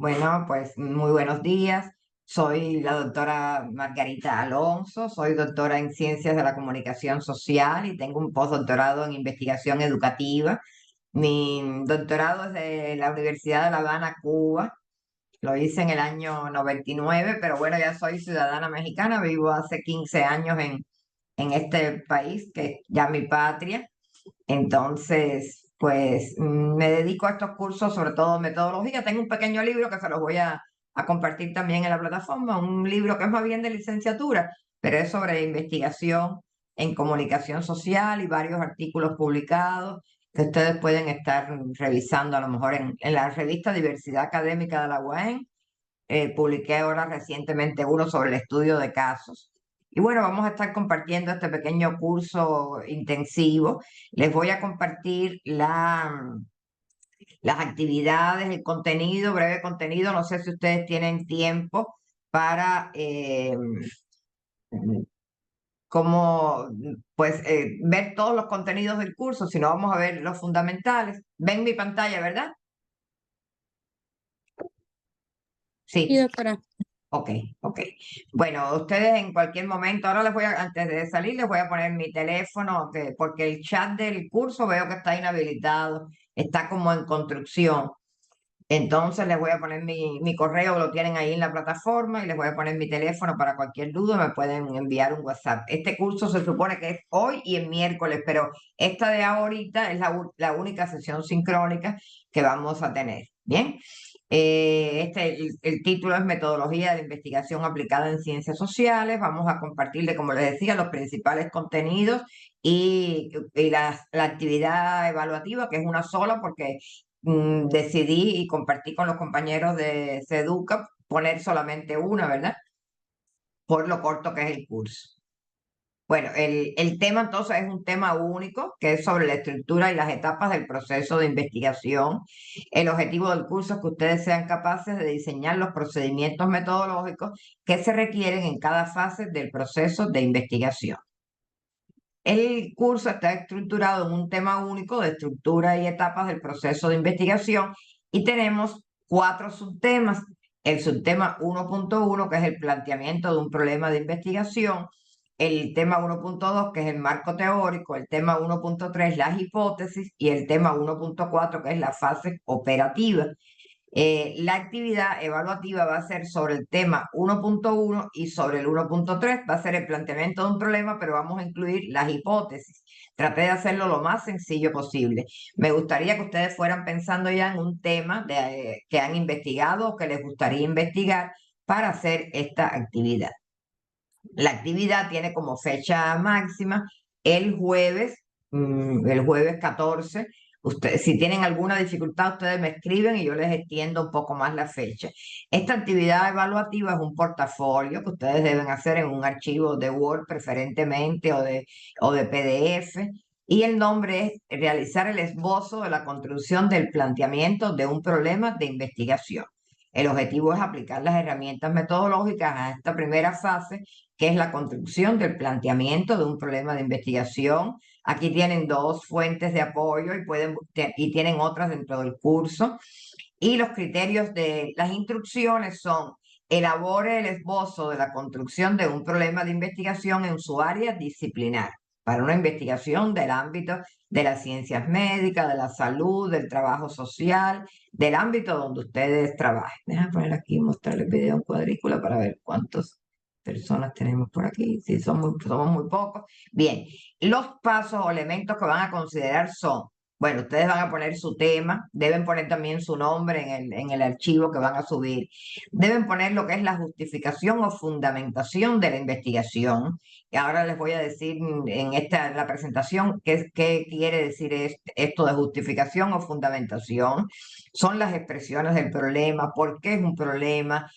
Bueno, pues muy buenos días. Soy la doctora Margarita Alonso, soy doctora en Ciencias de la Comunicación Social y tengo un postdoctorado en investigación educativa. Mi doctorado es de la Universidad de La Habana, Cuba. Lo hice en el año 99, pero bueno, ya soy ciudadana mexicana, vivo hace 15 años en este país, que es ya mi patria. Entonces, pues me dedico a estos cursos, sobre todo metodología. Tengo un pequeño libro que se los voy a compartir también en la plataforma, un libro que es más bien de licenciatura, pero es sobre investigación en comunicación social y varios artículos publicados que ustedes pueden estar revisando a lo mejor en la revista Diversidad Académica de la UAM. Publiqué ahora recientemente uno sobre el estudio de casos. Y bueno, vamos a estar compartiendo este pequeño curso intensivo. Les voy a compartir las actividades, el contenido, breve contenido. No sé si ustedes tienen tiempo para como, pues, ver todos los contenidos del curso, si no vamos a ver los fundamentales. Ven mi pantalla, ¿verdad? Sí, Sí. doctora. Ok, ok. Bueno, ustedes en cualquier momento, ahora les voy a, antes de salir, les voy a poner mi teléfono, porque el chat del curso veo que está inhabilitado, está como en construcción. Entonces les voy a poner mi correo, lo tienen ahí en la plataforma, y les voy a poner mi teléfono para cualquier duda, me pueden enviar un WhatsApp. Este curso se supone que es hoy y el miércoles, pero esta de ahorita es la única sesión sincrónica que vamos a tener. Bien. El título es Metodología de la Investigación aplicada en Ciencias Sociales. Vamos a compartirle, como les decía, los principales contenidos y la actividad evaluativa, que es una sola, porque decidí y compartí con los compañeros de SEDUCA poner solamente una, ¿verdad? Por lo corto que es el curso. Bueno, el tema entonces es un tema único que es sobre la estructura y las etapas del proceso de investigación. El objetivo del curso es que ustedes sean capaces de diseñar los procedimientos metodológicos que se requieren en cada fase del proceso de investigación. El curso está estructurado en un tema único de estructura y etapas del proceso de investigación y tenemos 4 subtemas. El subtema 1.1, que es el planteamiento de un problema de investigación; el tema 1.2, que es el marco teórico; el tema 1.3, las hipótesis; y el tema 1.4, que es la fase operativa. La actividad evaluativa va a ser sobre el tema 1.1 y sobre el 1.3 va a ser el planteamiento de un problema, pero vamos a incluir las hipótesis. Traté de hacerlo lo más sencillo posible. Me gustaría que ustedes fueran pensando ya en un tema que han investigado o que les gustaría investigar para hacer esta actividad. La actividad tiene como fecha máxima el jueves 14. Ustedes, si tienen alguna dificultad, ustedes me escriben y yo les extiendo un poco más la fecha. Esta actividad evaluativa es un portafolio que ustedes deben hacer en un archivo de Word preferentemente o de PDF. Y el nombre es realizar el esbozo de la construcción del planteamiento de un problema de investigación. El objetivo es aplicar las herramientas metodológicas a esta primera fase, que es la construcción del planteamiento de un problema de investigación. Aquí tienen 2 fuentes de apoyo y tienen otras dentro del curso. Y los criterios de las instrucciones son: elabore el esbozo de la construcción de un problema de investigación en su área disciplinar, para una investigación del ámbito de las ciencias médicas, de la salud, del trabajo social, del ámbito donde ustedes trabajen. Déjame poner aquí, mostrar el video en cuadrícula para ver cuántas personas tenemos por aquí. Sí, somos muy pocos. Bien, los pasos o elementos que van a considerar son: bueno, ustedes van a poner su tema, deben poner también su nombre en el archivo que van a subir. Deben poner lo que es la justificación o fundamentación de la investigación. Y ahora les voy a decir en la presentación qué quiere decir esto de justificación o fundamentación. Son las expresiones del problema, por qué es un problema,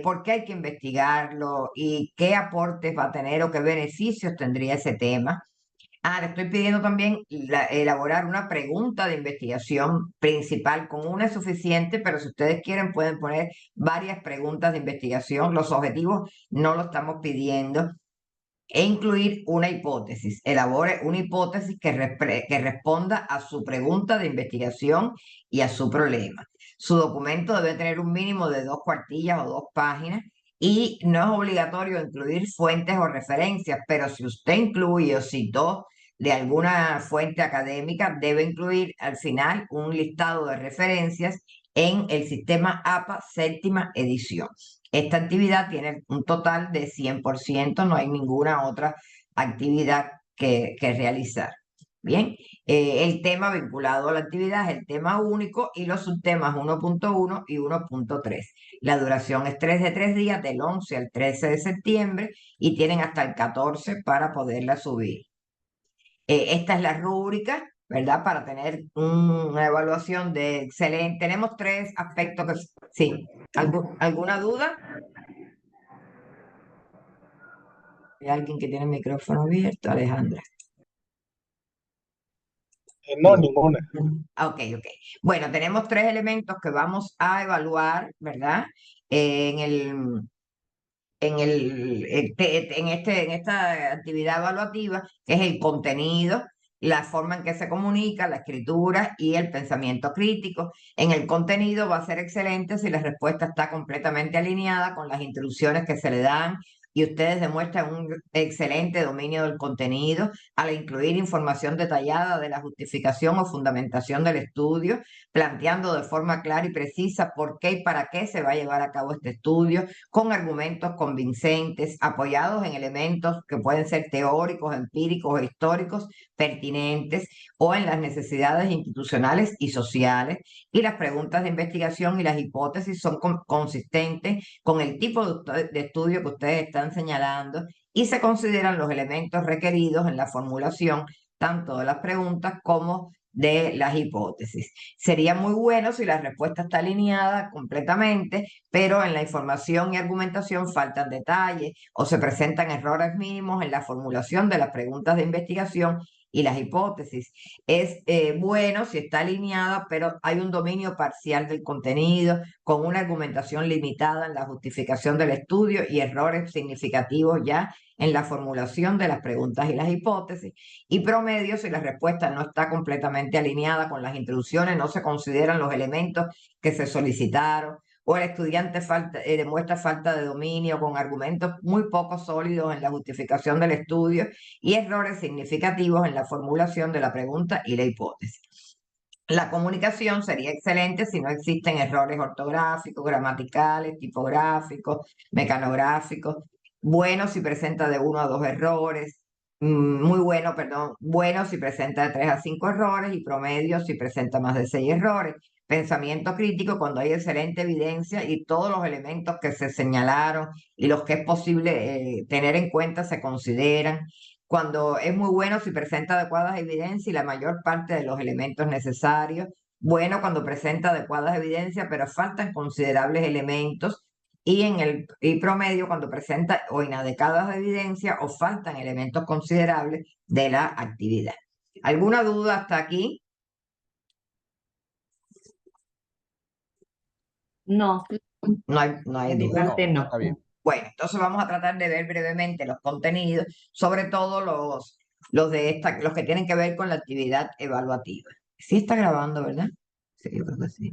por qué hay que investigarlo y qué aportes va a tener o qué beneficios tendría ese tema. Le estoy pidiendo también elaborar una pregunta de investigación principal. Con una es suficiente, pero si ustedes quieren pueden poner varias preguntas de investigación. Los objetivos no lo estamos pidiendo. e incluir una hipótesis. Elabore una hipótesis que responda a su pregunta de investigación y a su problema. Su documento debe tener un mínimo de 2 cuartillas o 2 páginas y no es obligatorio incluir fuentes o referencias, pero si usted incluye o citó de alguna fuente académica, debe incluir al final un listado de referencias en el sistema APA séptima edición. Esta actividad tiene un total de 100%, no hay ninguna otra actividad que realizar. Bien, el tema vinculado a la actividad es el tema único y los subtemas 1.1 y 1.3. La duración es de 3 días, del 11 al 13 de septiembre, y tienen hasta el 14 para poderla subir. Esta es la rúbrica, ¿verdad? Para tener una evaluación de excelente. Tenemos 3 aspectos que... Sí. ¿Alguna duda? Hay alguien que tiene el micrófono abierto, Alejandra. No, ninguna. Ok, ok. Bueno, tenemos 3 elementos que vamos a evaluar, ¿verdad? En en esta actividad evaluativa, que es el contenido, la forma en que se comunica, la escritura y el pensamiento crítico. En el contenido va a ser excelente si la respuesta está completamente alineada con las instrucciones que se le dan y ustedes demuestran un excelente dominio del contenido al incluir información detallada de la justificación o fundamentación del estudio, planteando de forma clara y precisa por qué y para qué se va a llevar a cabo este estudio, con argumentos convincentes, apoyados en elementos que pueden ser teóricos, empíricos o históricos pertinentes, o en las necesidades institucionales y sociales. Y las preguntas de investigación y las hipótesis son consistentes con el tipo de estudio que ustedes están señalando y se consideran los elementos requeridos en la formulación tanto de las preguntas como de las hipótesis. Sería muy bueno si la respuesta está alineada completamente, pero en la información y argumentación faltan detalles o se presentan errores mínimos en la formulación de las preguntas de investigación y las hipótesis. Es bueno si está alineada, pero hay un dominio parcial del contenido, con una argumentación limitada en la justificación del estudio y errores significativos ya en la formulación de las preguntas y las hipótesis. Y promedio si la respuesta no está completamente alineada con las instrucciones, no se consideran los elementos que se solicitaron, o el estudiante demuestra falta de dominio con argumentos muy poco sólidos en la justificación del estudio y errores significativos en la formulación de la pregunta y la hipótesis. La comunicación sería excelente si no existen errores ortográficos, gramaticales, tipográficos, mecanográficos. Bueno si presenta de 1 a 2 errores. Muy bueno, perdón. Bueno si presenta de 3 a 5 errores, y promedio si presenta más de 6 errores. Pensamiento crítico cuando hay excelente evidencia y todos los elementos que se señalaron y los que es posible tener en cuenta se consideran. Cuando es muy bueno si presenta adecuadas evidencias y la mayor parte de los elementos necesarios. Bueno cuando presenta adecuadas evidencias, pero faltan considerables elementos. Y promedio cuando presenta o inadecuadas evidencias o faltan elementos considerables de la actividad. ¿Alguna duda hasta aquí? No, No hay de mi duda. parte no. Está bien. Bueno, entonces vamos a tratar de ver brevemente los contenidos, sobre todo los que tienen que ver con la actividad evaluativa. Sí está grabando, ¿verdad? Sí, yo creo que sí.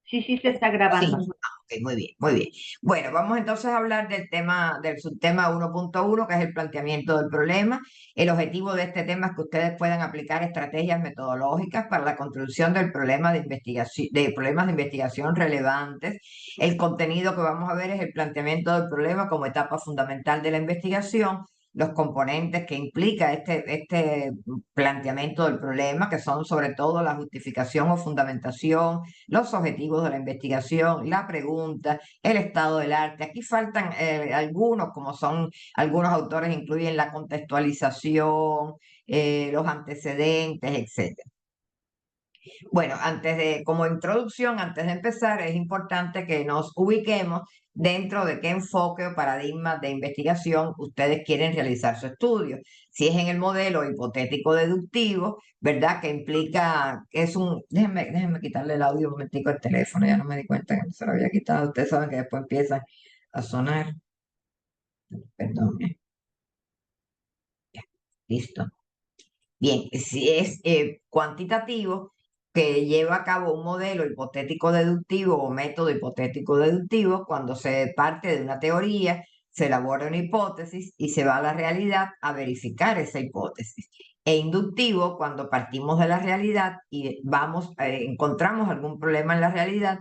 Sí, se está Sí, grabando. ok, muy bien, muy bien. Bueno, vamos entonces a hablar del subtema 1.1, que es el planteamiento del problema. El objetivo de este tema es que ustedes puedan aplicar estrategias metodológicas para la construcción del problema de investigación, de problemas de investigación relevantes. El contenido que vamos a ver es el planteamiento del problema como etapa fundamental de la investigación, los componentes que implica este planteamiento del problema, que son sobre todo la justificación o fundamentación, los objetivos de la investigación, la pregunta, el estado del arte. Aquí faltan algunos, como son algunos autores incluyen la contextualización, los antecedentes, etcétera. Bueno, como introducción, antes de empezar, es importante que nos ubiquemos dentro de qué enfoque o paradigma de investigación ustedes quieren realizar su estudio. Si es en el modelo hipotético deductivo, ¿verdad? Que implica, déjenme quitarle el audio un momentico al teléfono, ya no me di cuenta que se lo había quitado. Ustedes saben que después empieza a sonar. Perdón. Ya, listo. Bien, si es cuantitativo, que lleva a cabo un modelo hipotético deductivo o método hipotético deductivo, cuando se parte de una teoría, se elabora una hipótesis y se va a la realidad a verificar esa hipótesis. E inductivo, cuando partimos de la realidad y vamos, encontramos algún problema en la realidad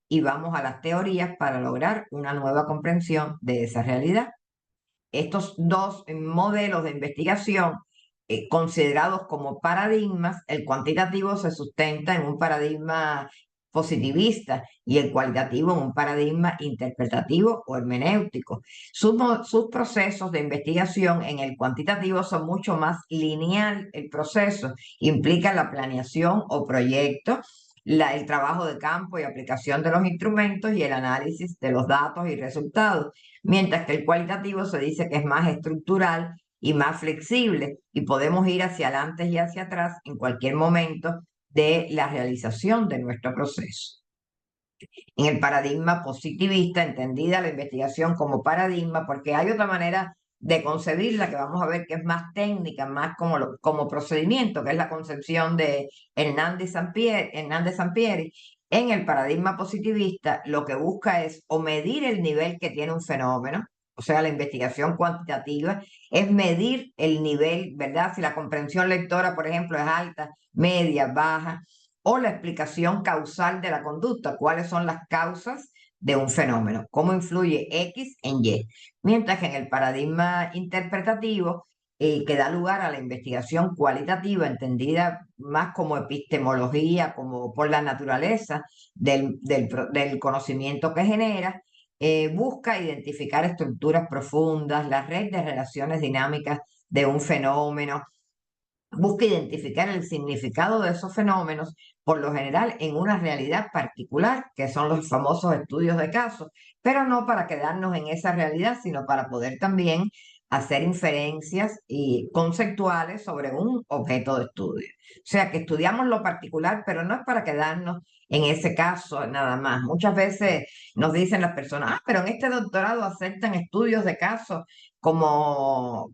y vamos a las teorías para lograr una nueva comprensión de esa realidad. Estos dos modelos de investigación considerados como paradigmas, el cuantitativo se sustenta en un paradigma positivista y el cualitativo en un paradigma interpretativo o hermenéutico. Sus procesos de investigación en el cuantitativo son mucho más lineal el proceso, implica la planeación o proyecto, el trabajo de campo y aplicación de los instrumentos y el análisis de los datos y resultados, mientras que el cualitativo se dice que es más estructural y más flexible y podemos ir hacia adelante y hacia atrás en cualquier momento de la realización de nuestro proceso. En el paradigma positivista, entendida la investigación como paradigma, porque hay otra manera de concebirla que vamos a ver que es más técnica, más como procedimiento, que es la concepción de Hernández Sampieri. En el paradigma positivista, lo que busca es o medir el nivel que tiene un fenómeno, o sea, la investigación cuantitativa es medir el nivel, ¿verdad? Si la comprensión lectora, por ejemplo, es alta, media, baja, o la explicación causal de la conducta, cuáles son las causas de un fenómeno, cómo influye X en Y. Mientras que en el paradigma interpretativo, que da lugar a la investigación cualitativa, entendida más como epistemología, como por la naturaleza del conocimiento que genera, busca identificar estructuras profundas, la red de relaciones dinámicas de un fenómeno, busca identificar el significado de esos fenómenos, por lo general en una realidad particular, que son los famosos estudios de casos, pero no para quedarnos en esa realidad, sino para poder también hacer inferencias y conceptuales sobre un objeto de estudio. O sea, que estudiamos lo particular, pero no es para quedarnos en ese caso nada más. Muchas veces nos dicen las personas, pero en este doctorado aceptan estudios de casos como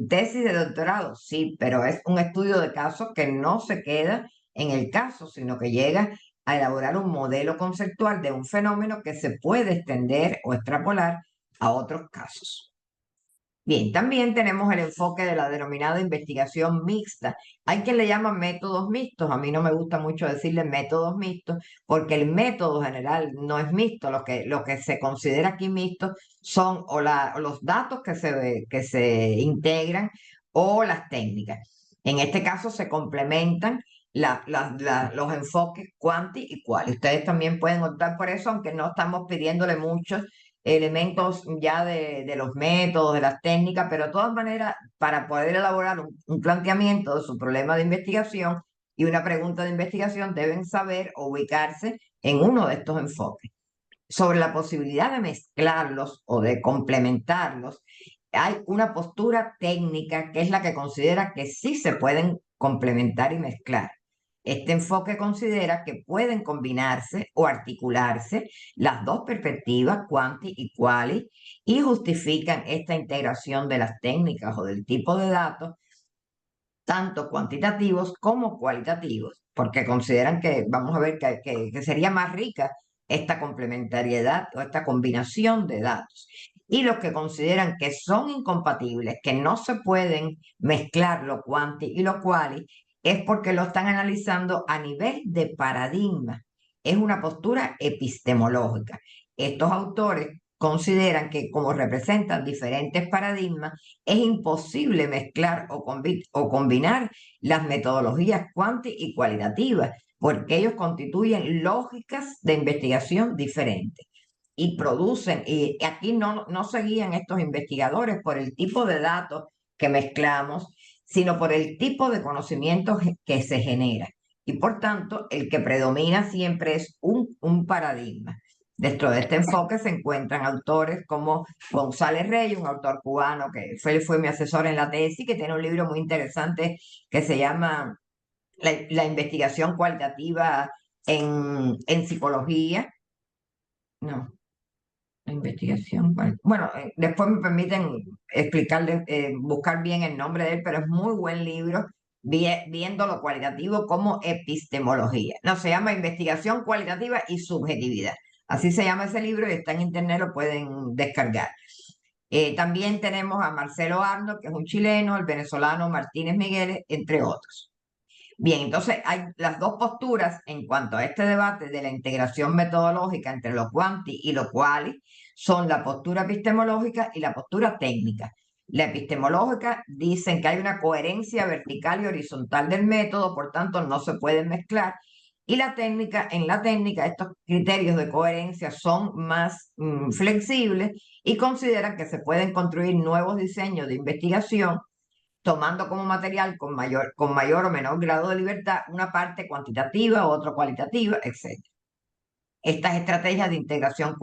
tesis de doctorado, sí, pero es un estudio de caso que no se queda en el caso, sino que llega a elaborar un modelo conceptual de un fenómeno que se puede extender o extrapolar a otros casos. Bien, también tenemos el enfoque de la denominada investigación mixta. Hay quien le llama métodos mixtos. A mí no me gusta mucho decirle métodos mixtos porque el método general no es mixto. Lo que se considera aquí mixto son o los datos que se integran o las técnicas. En este caso se complementan los enfoques cuanti y quali. Ustedes también pueden optar por eso, aunque no estamos pidiéndole mucho elementos ya de los métodos, de las técnicas, pero de todas maneras, para poder elaborar un planteamiento de su problema de investigación y una pregunta de investigación, deben saber o ubicarse en uno de estos enfoques. Sobre la posibilidad de mezclarlos o de complementarlos, hay una postura técnica que es la que considera que sí se pueden complementar y mezclar. Este enfoque considera que pueden combinarse o articularse las dos perspectivas, quanti y quali, y justifican esta integración de las técnicas o del tipo de datos, tanto cuantitativos como cualitativos, porque consideran que, vamos a ver, que sería más rica esta complementariedad o esta combinación de datos. Y los que consideran que son incompatibles, que no se pueden mezclar lo quanti y lo quali, es porque lo están analizando a nivel de paradigma. Es una postura epistemológica. Estos autores consideran que como representan diferentes paradigmas, es imposible mezclar o combinar las metodologías cuanti y cualitativas, porque ellos constituyen lógicas de investigación diferentes y producen, y aquí no se guían estos investigadores por el tipo de datos que mezclamos, sino por el tipo de conocimiento que se genera. Y por tanto, el que predomina siempre es un paradigma. Dentro de este enfoque se encuentran autores como González Reyes, un autor cubano que fue mi asesor en la tesis, que tiene un libro muy interesante que se llama La investigación cualitativa en psicología. No. La investigación. Bueno, después me permiten explicarle, buscar bien el nombre de él, pero es muy buen libro, viendo lo cualitativo como epistemología. No, se llama Investigación Cualitativa y Subjetividad. Así se llama ese libro y está en internet, lo pueden descargar. También tenemos a Marcelo Arno, que es un chileno, el venezolano Martínez Migueles, entre otros. Bien, entonces hay las dos posturas en cuanto a este debate de la integración metodológica entre lo quanti y lo quali, son la postura epistemológica y la postura técnica. La epistemológica dicen que hay una coherencia vertical y horizontal del método, por tanto no se pueden mezclar. Y en la técnica, estos criterios de coherencia son más flexibles y consideran que se pueden construir nuevos diseños de investigación tomando como material con mayor o menor grado de libertad una parte cuantitativa, otra cualitativa, etc. Estas estrategias de integración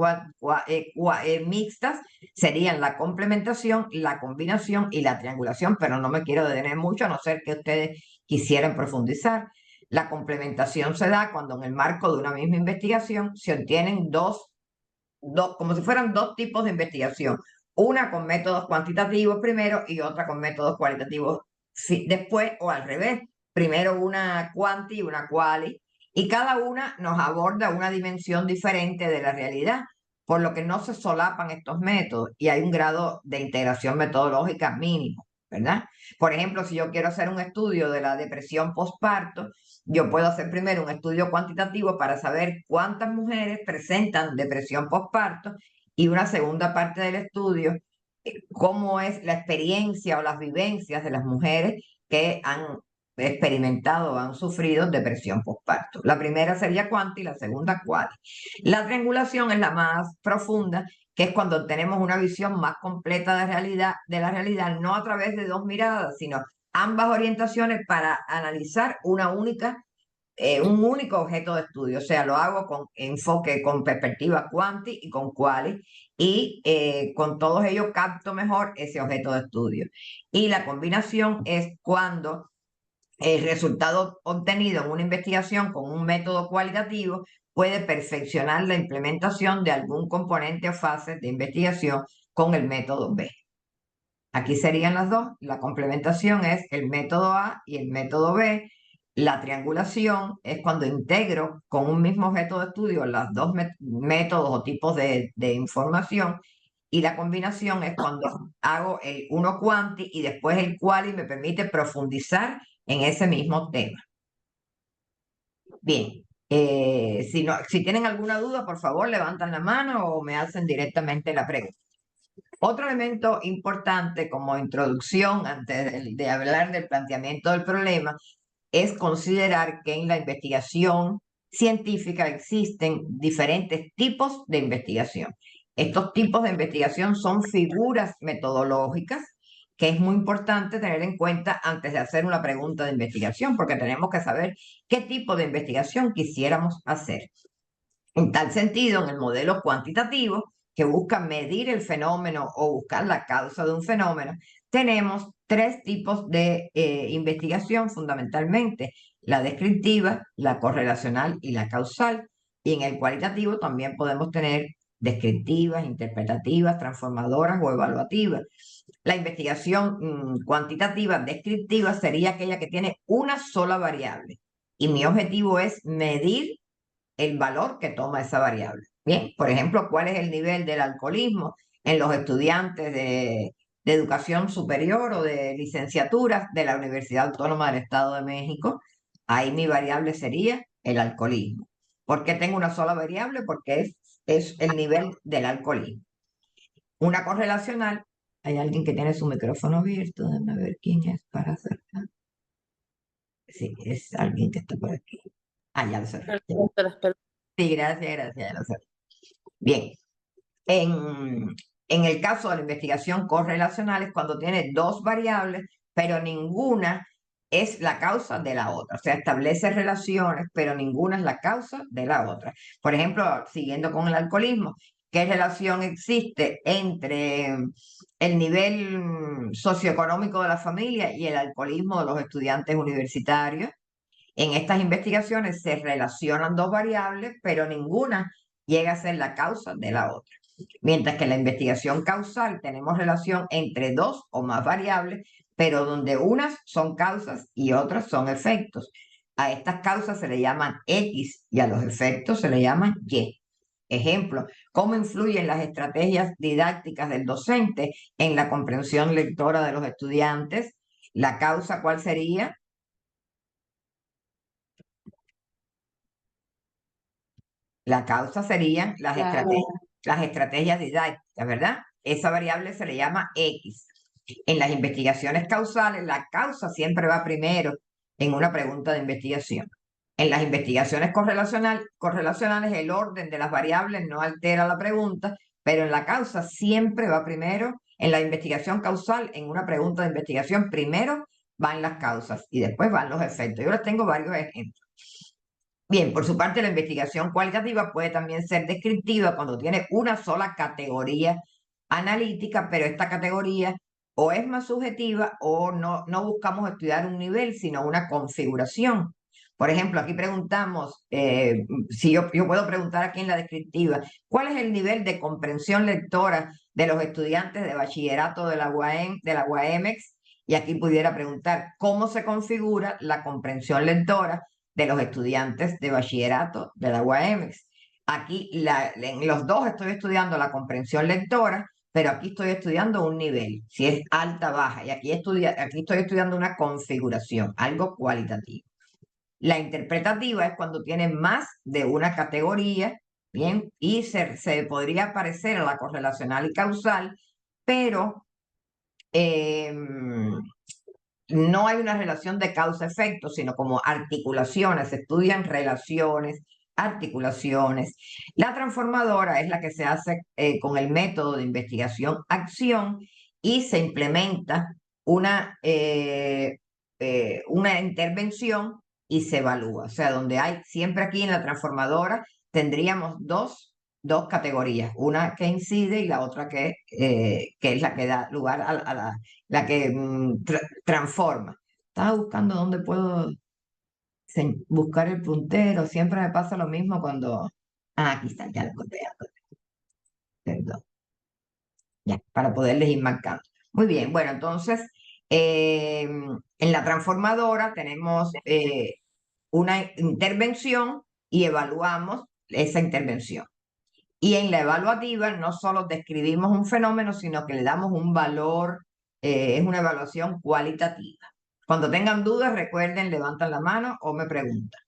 mixtas serían la complementación, la combinación y la triangulación, pero no me quiero detener mucho, a no ser que ustedes quisieran profundizar. La complementación se da cuando en el marco de una misma investigación se obtienen como si fueran dos tipos de investigación, una con métodos cuantitativos primero y otra con métodos cualitativos después, o al revés, primero una quanti y una quali, y cada una nos aborda una dimensión diferente de la realidad, por lo que no se solapan estos métodos y hay un grado de integración metodológica mínimo, ¿verdad? Por ejemplo, si yo quiero hacer un estudio de la depresión postparto, yo puedo hacer primero un estudio cuantitativo para saber cuántas mujeres presentan depresión postparto y una segunda parte del estudio, cómo es la experiencia o las vivencias de las mujeres que han experimentado o han sufrido depresión postparto. La primera sería cuanti y la segunda quali. La triangulación es la más profunda, que es cuando tenemos una visión más completa de la realidad, no a través de dos miradas, sino ambas orientaciones para analizar un único objeto de estudio. O sea, lo hago con enfoque, con perspectiva quanti y con quali, y con todos ellos capto mejor ese objeto de estudio. Y la combinación es cuando el resultado obtenido en una investigación con un método cualitativo puede perfeccionar la implementación de algún componente o fase de investigación con el método B. Aquí serían las dos. La complementación es el método A y el método B. La triangulación es cuando integro con un mismo objeto de estudio los dos métodos o tipos de información. Y la combinación es cuando hago el uno quanti y después el quali me permite profundizar en ese mismo tema. Bien, si tienen alguna duda, por favor, levantan la mano o me hacen directamente la pregunta. Otro elemento importante como introducción antes de hablar del planteamiento del problema es considerar que en la investigación científica existen diferentes tipos de investigación. Estos tipos de investigación son figuras metodológicas que es muy importante tener en cuenta antes de hacer una pregunta de investigación, porque tenemos que saber qué tipo de investigación quisiéramos hacer. En tal sentido, en el modelo cuantitativo, que busca medir el fenómeno o buscar la causa de un fenómeno, tenemos tres tipos de investigación fundamentalmente: la descriptiva, la correlacional y la causal. Y en el cualitativo también podemos tener descriptivas, interpretativas, transformadoras o evaluativas. La investigación cuantitativa descriptiva sería aquella que tiene una sola variable. Y mi objetivo es medir el valor que toma esa variable. Bien, por ejemplo, ¿cuál es el nivel del alcoholismo en los estudiantes de educación superior o de licenciatura de la Universidad Autónoma del Estado de México? Ahí mi variable sería el alcoholismo. ¿Por qué tengo una sola variable? Porque es el nivel del alcoholismo. Una correlacional, hay alguien que tiene su micrófono abierto, déjame ver quién es para acercar. Sí, es alguien que está por aquí. Ah, ya lo sé. Sí, gracias, ya lo sé. Bien, en el caso de la investigación correlacional es cuando tiene dos variables, pero ninguna es la causa de la otra. O sea, establece relaciones, pero ninguna es la causa de la otra. Por ejemplo, siguiendo con el alcoholismo, ¿qué relación existe entre el nivel socioeconómico de la familia y el alcoholismo de los estudiantes universitarios? En estas investigaciones se relacionan dos variables, pero ninguna llega a ser la causa de la otra. Mientras que en la investigación causal tenemos relación entre dos o más variables, pero donde unas son causas y otras son efectos. A estas causas se le llaman X y a los efectos se le llaman Y. Ejemplo, ¿cómo influyen las estrategias didácticas del docente en la comprensión lectora de los estudiantes? ¿La causa cuál sería? La causa serían las estrategias didácticas, ¿verdad? Esa variable se le llama X. En las investigaciones causales, la causa siempre va primero en una pregunta de investigación. En las investigaciones correlacionales, el orden de las variables no altera la pregunta, pero en la causa siempre va primero. En la investigación causal, en una pregunta de investigación, primero van las causas y después van los efectos. Yo les tengo varios ejemplos. Bien, por su parte, la investigación cualitativa puede también ser descriptiva cuando tiene una sola categoría analítica, pero esta categoría o es más subjetiva o no buscamos estudiar un nivel, sino una configuración. Por ejemplo, aquí preguntamos, si yo puedo preguntar aquí en la descriptiva, ¿cuál es el nivel de comprensión lectora de los estudiantes de bachillerato de la UAMEX? Y aquí pudiera preguntar, ¿cómo se configura la comprensión lectora de los estudiantes de bachillerato de la UAMEX? Aquí en los dos estoy estudiando la comprensión lectora, pero aquí estoy estudiando un nivel, si es alta, baja, y aquí estoy estudiando una configuración, algo cualitativo. La interpretativa es cuando tiene más de una categoría, ¿bien? Y se podría parecer a la correlacional y causal, pero no hay una relación de causa-efecto, sino como articulaciones, se estudian relaciones, articulaciones. La transformadora es la que se hace con el método de investigación-acción y se implementa una intervención y se evalúa. O sea, donde hay, siempre aquí en la transformadora tendríamos dos categorías, una que incide y la otra que es la que da lugar a la que transforma. Estaba buscando dónde puedo buscar el puntero. Siempre me pasa lo mismo cuando... Ah, aquí está, ya lo encontré, ya lo encontré. Perdón. Ya, para poderles ir marcando. Muy bien, bueno, entonces, en la transformadora tenemos una intervención y evaluamos esa intervención. Y en la evaluativa no solo describimos un fenómeno, sino que le damos un valor, es una evaluación cualitativa. Cuando tengan dudas, recuerden, levantan la mano o me preguntan.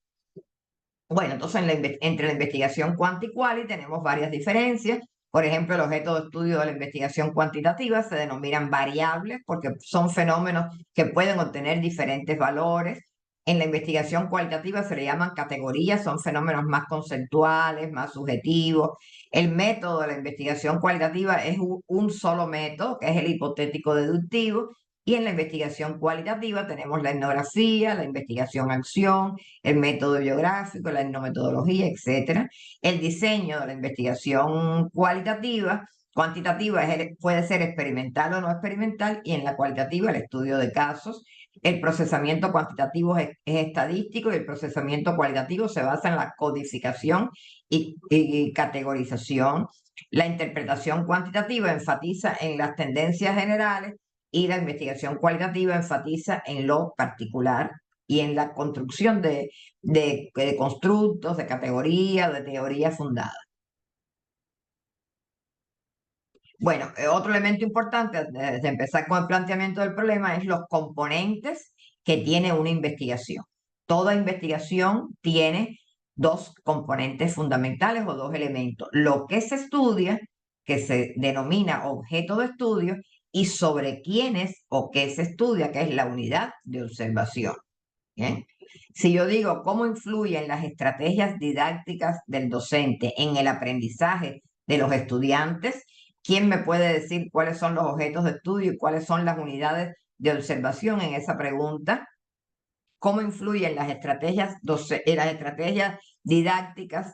Bueno, entonces entre la investigación cuant y quali tenemos varias diferencias. Por ejemplo, el objeto de estudio de la investigación cuantitativa se denominan variables porque son fenómenos que pueden obtener diferentes valores. En la investigación cualitativa se le llaman categorías, son fenómenos más conceptuales, más subjetivos. El método de la investigación cualitativa es un solo método, que es el hipotético deductivo, y en la investigación cualitativa tenemos la etnografía, la investigación-acción, el método biográfico, la etnometodología, etc. El diseño de la investigación cuantitativa puede ser experimental o no experimental, y en la cualitativa el estudio de casos. El procesamiento cuantitativo es estadístico y el procesamiento cualitativo se basa en la codificación y categorización. La interpretación cuantitativa enfatiza en las tendencias generales y la investigación cualitativa enfatiza en lo particular y en la construcción de constructos, de categorías, de teorías fundadas. Bueno, otro elemento importante de empezar con el planteamiento del problema es los componentes que tiene una investigación. Toda investigación tiene dos componentes fundamentales o dos elementos. Lo que se estudia, que se denomina objeto de estudio, y sobre quiénes o qué se estudia, que es la unidad de observación. ¿Bien? Si yo digo cómo influyen las estrategias didácticas del docente en el aprendizaje de los estudiantes, ¿quién me puede decir cuáles son los objetos de estudio y cuáles son las unidades de observación en esa pregunta? ¿Cómo influyen las estrategias didácticas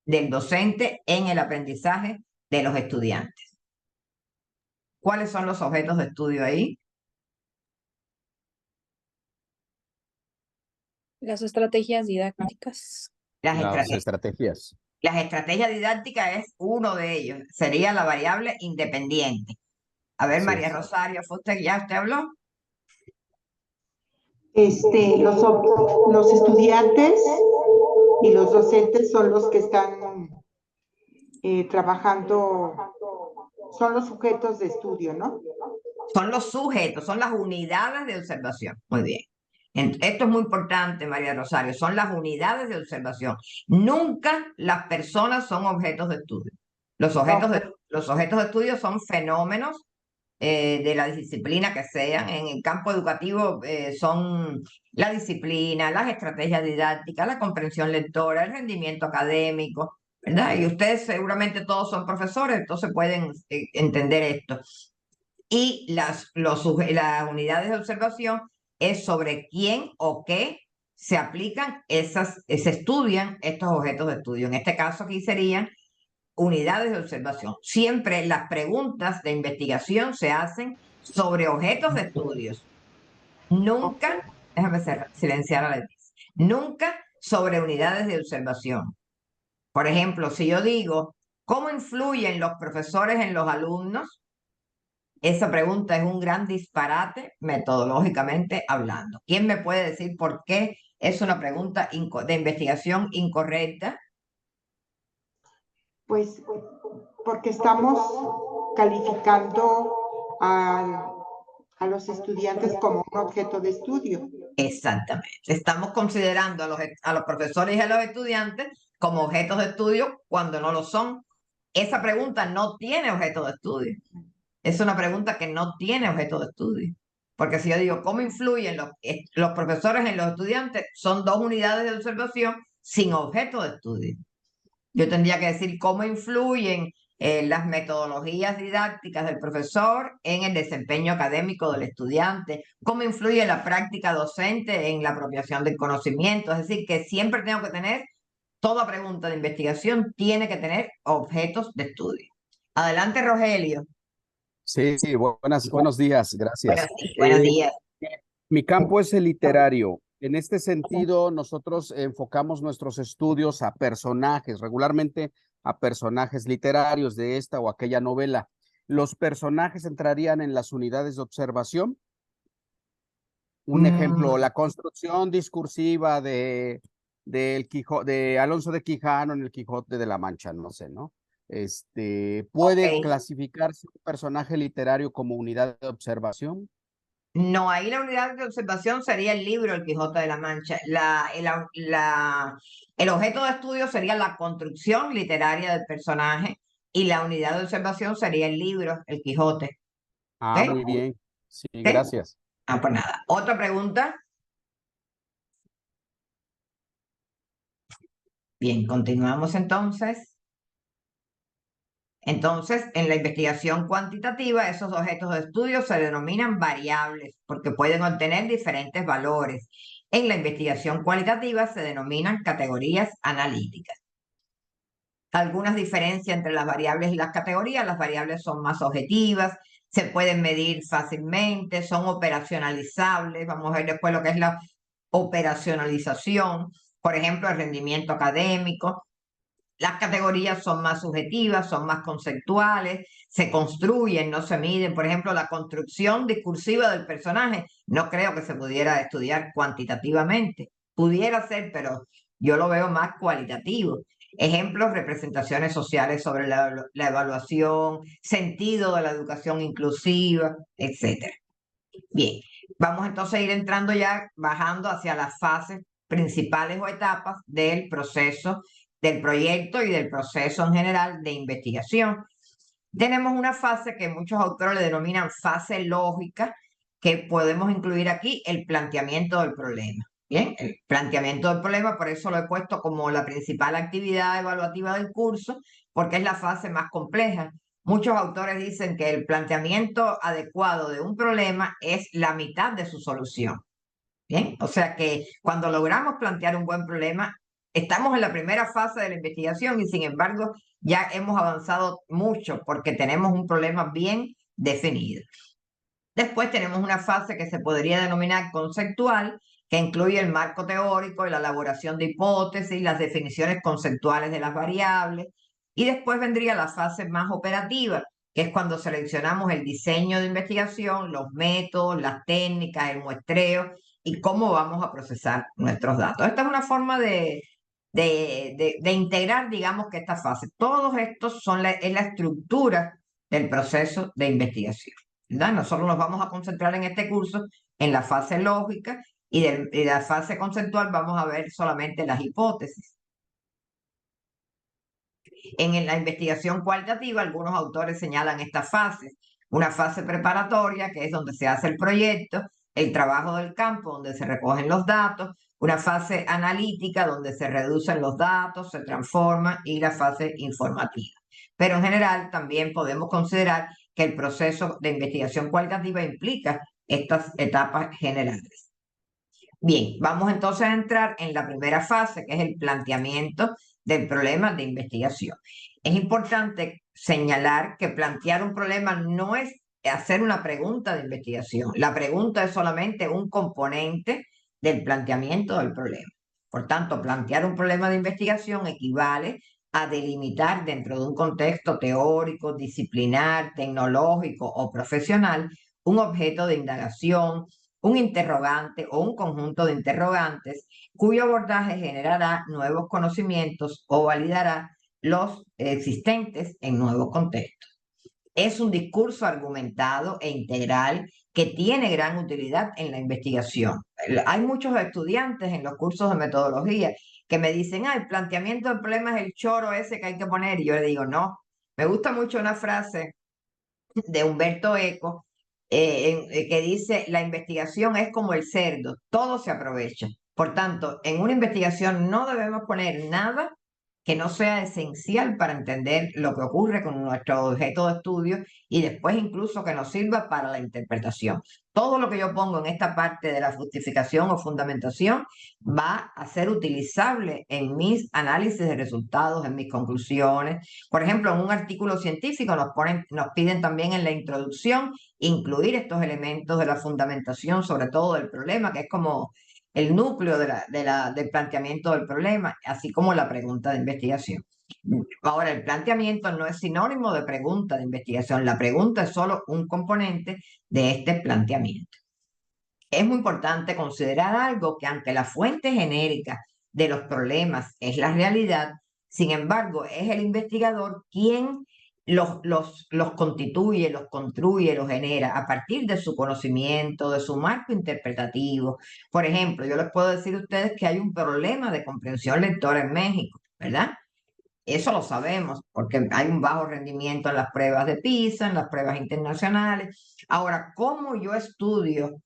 del docente en el aprendizaje de los estudiantes? ¿Cuáles son los objetos de estudio ahí? Las estrategias didácticas. Las Las estrategias. estrategias. Las estrategias didácticas es uno de ellos, sería la variable independiente. A ver, Así María es. Rosario, ¿fue usted, ya usted habló? Los estudiantes y los docentes son los que están trabajando, son los sujetos de estudio, ¿no? Son los sujetos, son las unidades de observación. Muy bien. Esto es muy importante, María Rosario, son las unidades de observación. Nunca las personas son objetos de estudio. Los objetos de estudio son fenómenos de la disciplina que sean. En el campo educativo son la disciplina, las estrategias didácticas, la comprensión lectora, el rendimiento académico, ¿verdad? Y ustedes seguramente todos son profesores, entonces pueden entender esto. Y las unidades de observación es sobre quién o qué se aplican se estudian estos objetos de estudio. En este caso aquí serían unidades de observación. Siempre las preguntas de investigación se hacen sobre objetos de estudios. Nunca, déjame silenciar a la Leticia, nunca sobre unidades de observación. Por ejemplo, si yo digo, ¿cómo influyen los profesores en los alumnos? Esa pregunta es un gran disparate metodológicamente hablando. ¿Quién me puede decir por qué es una pregunta de investigación incorrecta? Pues porque estamos calificando a los estudiantes como un objeto de estudio. Exactamente. Estamos considerando a los profesores y a los estudiantes como objetos de estudio cuando no lo son. Esa pregunta no tiene objeto de estudio. Es una pregunta que no tiene objeto de estudio. Porque si yo digo, ¿cómo influyen los profesores en los estudiantes? Son dos unidades de observación sin objeto de estudio. Yo tendría que decir cómo influyen las metodologías didácticas del profesor en el desempeño académico del estudiante, cómo influye la práctica docente en la apropiación del conocimiento. Es decir, que siempre tengo que tener, toda pregunta de investigación tiene que tener objetos de estudio. Adelante, Rogelio. Sí, buenos días, gracias. Buenos días. Mi campo es el literario. En este sentido, nosotros enfocamos nuestros estudios a personajes, regularmente a personajes literarios de esta o aquella novela. ¿Los personajes entrarían en las unidades de observación? Un ejemplo, la construcción discursiva de Alonso de Quijano en el Quijote de la Mancha, no sé, ¿no? ¿Puede clasificarse un personaje literario como unidad de observación? No, ahí la unidad de observación sería el libro El Quijote de la Mancha. El objeto de estudio sería la construcción literaria del personaje y la unidad de observación sería el libro El Quijote. ¿Ok? Muy bien. Sí, ¿Ok? gracias. Pues nada. ¿Otra pregunta? Bien, continuamos entonces. Entonces, en la investigación cuantitativa, esos objetos de estudio se denominan variables porque pueden obtener diferentes valores. En la investigación cualitativa se denominan categorías analíticas. Algunas diferencias entre las variables y las categorías. Las variables son más objetivas, se pueden medir fácilmente, son operacionalizables. Vamos a ver después lo que es la operacionalización. Por ejemplo, el rendimiento académico. Las categorías son más subjetivas, son más conceptuales, se construyen, no se miden. Por ejemplo, la construcción discursiva del personaje, no creo que se pudiera estudiar cuantitativamente. Pudiera ser, pero yo lo veo más cualitativo. Ejemplos, representaciones sociales sobre la evaluación, sentido de la educación inclusiva, etc. Bien, vamos entonces a ir entrando ya, bajando hacia las fases principales o etapas del proceso del proyecto y del proceso en general de investigación. Tenemos una fase que muchos autores le denominan fase lógica, que podemos incluir aquí el planteamiento del problema. Bien, el planteamiento del problema, por eso lo he puesto como la principal actividad evaluativa del curso, porque es la fase más compleja. Muchos autores dicen que el planteamiento adecuado de un problema es la mitad de su solución. Bien, o sea que cuando logramos plantear un buen problema, estamos en la primera fase de la investigación y sin embargo ya hemos avanzado mucho porque tenemos un problema bien definido. Después tenemos una fase que se podría denominar conceptual que incluye el marco teórico y la elaboración de hipótesis, las definiciones conceptuales de las variables, y después vendría la fase más operativa, que es cuando seleccionamos el diseño de investigación, los métodos, las técnicas, el muestreo y cómo vamos a procesar nuestros datos. Esta es una forma de integrar, digamos, que esta fase. Todos estos es la estructura del proceso de investigación, ¿verdad? Nosotros nos vamos a concentrar en este curso en la fase lógica y de la fase conceptual vamos a ver solamente las hipótesis. En la investigación cualitativa, algunos autores señalan estas fases. Una fase preparatoria, que es donde se hace el proyecto, el trabajo del campo, donde se recogen los datos, una fase analítica, donde se reducen los datos, se transforman, y la fase informativa. Pero en general también podemos considerar que el proceso de investigación cualitativa implica estas etapas generales. Bien, vamos entonces a entrar en la primera fase, que es el planteamiento del problema de investigación. Es importante señalar que plantear un problema no es hacer una pregunta de investigación. La pregunta es solamente un componente del planteamiento del problema. Por tanto, plantear un problema de investigación equivale a delimitar dentro de un contexto teórico, disciplinar, tecnológico o profesional un objeto de indagación, un interrogante o un conjunto de interrogantes cuyo abordaje generará nuevos conocimientos o validará los existentes en nuevos contextos. Es un discurso argumentado e integral que tiene gran utilidad en la investigación. Hay muchos estudiantes en los cursos de metodología que me dicen, el planteamiento del problema es el choro ese que hay que poner, y yo le digo, no. Me gusta mucho una frase de Humberto Eco, que dice, la investigación es como el cerdo, todo se aprovecha. Por tanto, en una investigación no debemos poner nada que no sea esencial para entender lo que ocurre con nuestro objeto de estudio y después incluso que nos sirva para la interpretación. Todo lo que yo pongo en esta parte de la justificación o fundamentación va a ser utilizable en mis análisis de resultados, en mis conclusiones. Por ejemplo, en un artículo científico nos piden también en la introducción incluir estos elementos de la fundamentación, sobre todo del problema, que es como el núcleo del planteamiento del problema, así como la pregunta de investigación. Ahora, el planteamiento no es sinónimo de pregunta de investigación. La pregunta es solo un componente de este planteamiento. Es muy importante considerar algo, que aunque la fuente genérica de los problemas es la realidad, sin embargo, es el investigador quien los constituye, los construye, los genera a partir de su conocimiento, de su marco interpretativo. Por ejemplo, yo les puedo decir a ustedes que hay un problema de comprensión lectora en México, ¿verdad? Eso lo sabemos, porque hay un bajo rendimiento en las pruebas de PISA, en las pruebas internacionales. Ahora, ¿cómo yo estudio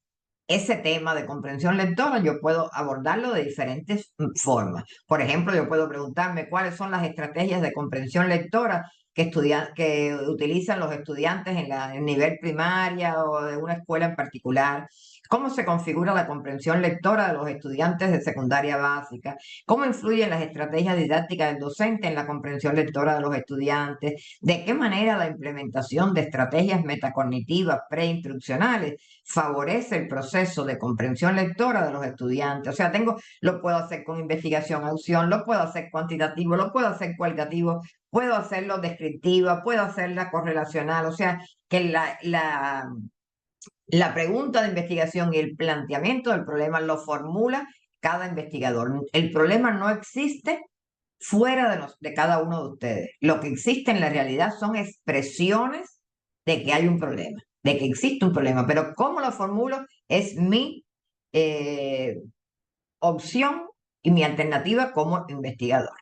ese tema de comprensión lectora? Yo puedo abordarlo de diferentes formas. Por ejemplo, yo puedo preguntarme cuáles son las estrategias de comprensión lectora que utilizan los estudiantes en el nivel primaria o de una escuela en particular. ¿Cómo se configura la comprensión lectora de los estudiantes de secundaria básica? ¿Cómo influyen las estrategias didácticas del docente en la comprensión lectora de los estudiantes? ¿De qué manera la implementación de estrategias metacognitivas preinstruccionales favorece el proceso de comprensión lectora de los estudiantes? O sea, lo puedo hacer con investigación audición, lo puedo hacer cuantitativo, lo puedo hacer cualitativo, puedo hacerlo descriptiva, puedo hacerla correlacional. O sea, que la pregunta de investigación y el planteamiento del problema lo formula cada investigador. El problema no existe fuera de cada uno de ustedes. Lo que existe en la realidad son expresiones de que hay un problema, de que existe un problema, pero cómo lo formulo es mi opción y mi alternativa como investigador.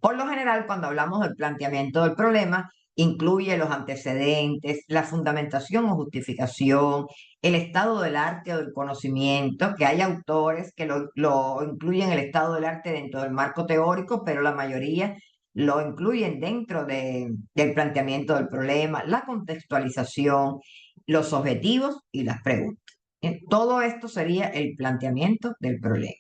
Por lo general, cuando hablamos del planteamiento del problema, incluye los antecedentes, la fundamentación o justificación, el estado del arte o del conocimiento, que hay autores que lo incluyen el estado del arte dentro del marco teórico, pero la mayoría lo incluyen dentro del planteamiento del problema, la contextualización, los objetivos y las preguntas. Todo esto sería el planteamiento del problema.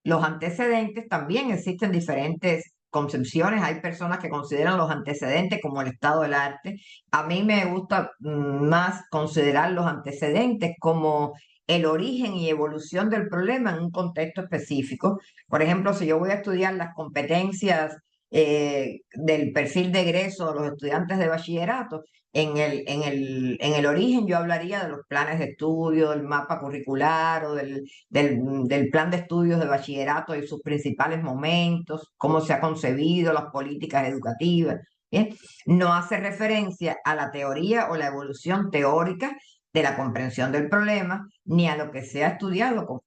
Los antecedentes, también existen diferentes concepciones. Hay personas que consideran los antecedentes como el estado del arte. A mí me gusta más considerar los antecedentes como el origen y evolución del problema en un contexto específico. Por ejemplo, si yo voy a estudiar las competencias del perfil de egreso de los estudiantes de bachillerato, en el origen yo hablaría de los planes de estudio, del mapa curricular o del plan de estudios de bachillerato y sus principales momentos, cómo se ha concebido, las políticas educativas. ¿Bien? No hace referencia a la teoría o la evolución teórica de la comprensión del problema, ni a lo que se ha estudiado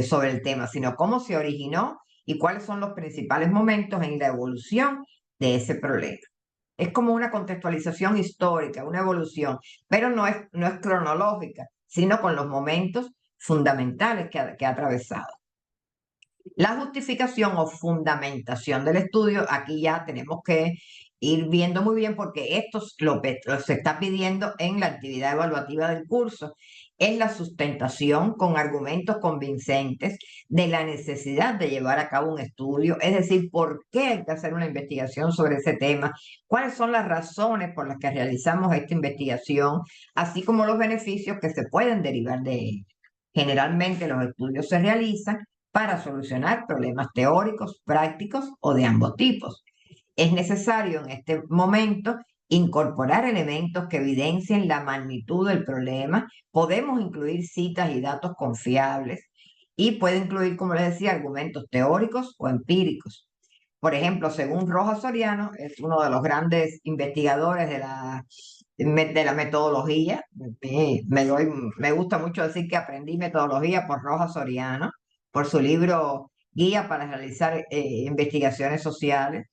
sobre el tema, sino cómo se originó y cuáles son los principales momentos en la evolución de ese problema. Es como una contextualización histórica, una evolución, pero no es cronológica, sino con los momentos fundamentales que ha atravesado. La justificación o fundamentación del estudio, aquí ya tenemos que ir viendo muy bien porque esto lo se está pidiendo en la actividad evaluativa del curso. Es la sustentación con argumentos convincentes de la necesidad de llevar a cabo un estudio, es decir, por qué hay que hacer una investigación sobre ese tema, cuáles son las razones por las que realizamos esta investigación, así como los beneficios que se pueden derivar de ella. Generalmente los estudios se realizan para solucionar problemas teóricos, prácticos o de ambos tipos. Es necesario en este momento incorporar elementos que evidencien la magnitud del problema. Podemos incluir citas y datos confiables y puede incluir, como les decía, argumentos teóricos o empíricos. Por ejemplo, según Rojas Soriano, es uno de los grandes investigadores de la metodología. Me gusta mucho decir que aprendí metodología por Rojas Soriano, por su libro Guía para realizar investigaciones sociales.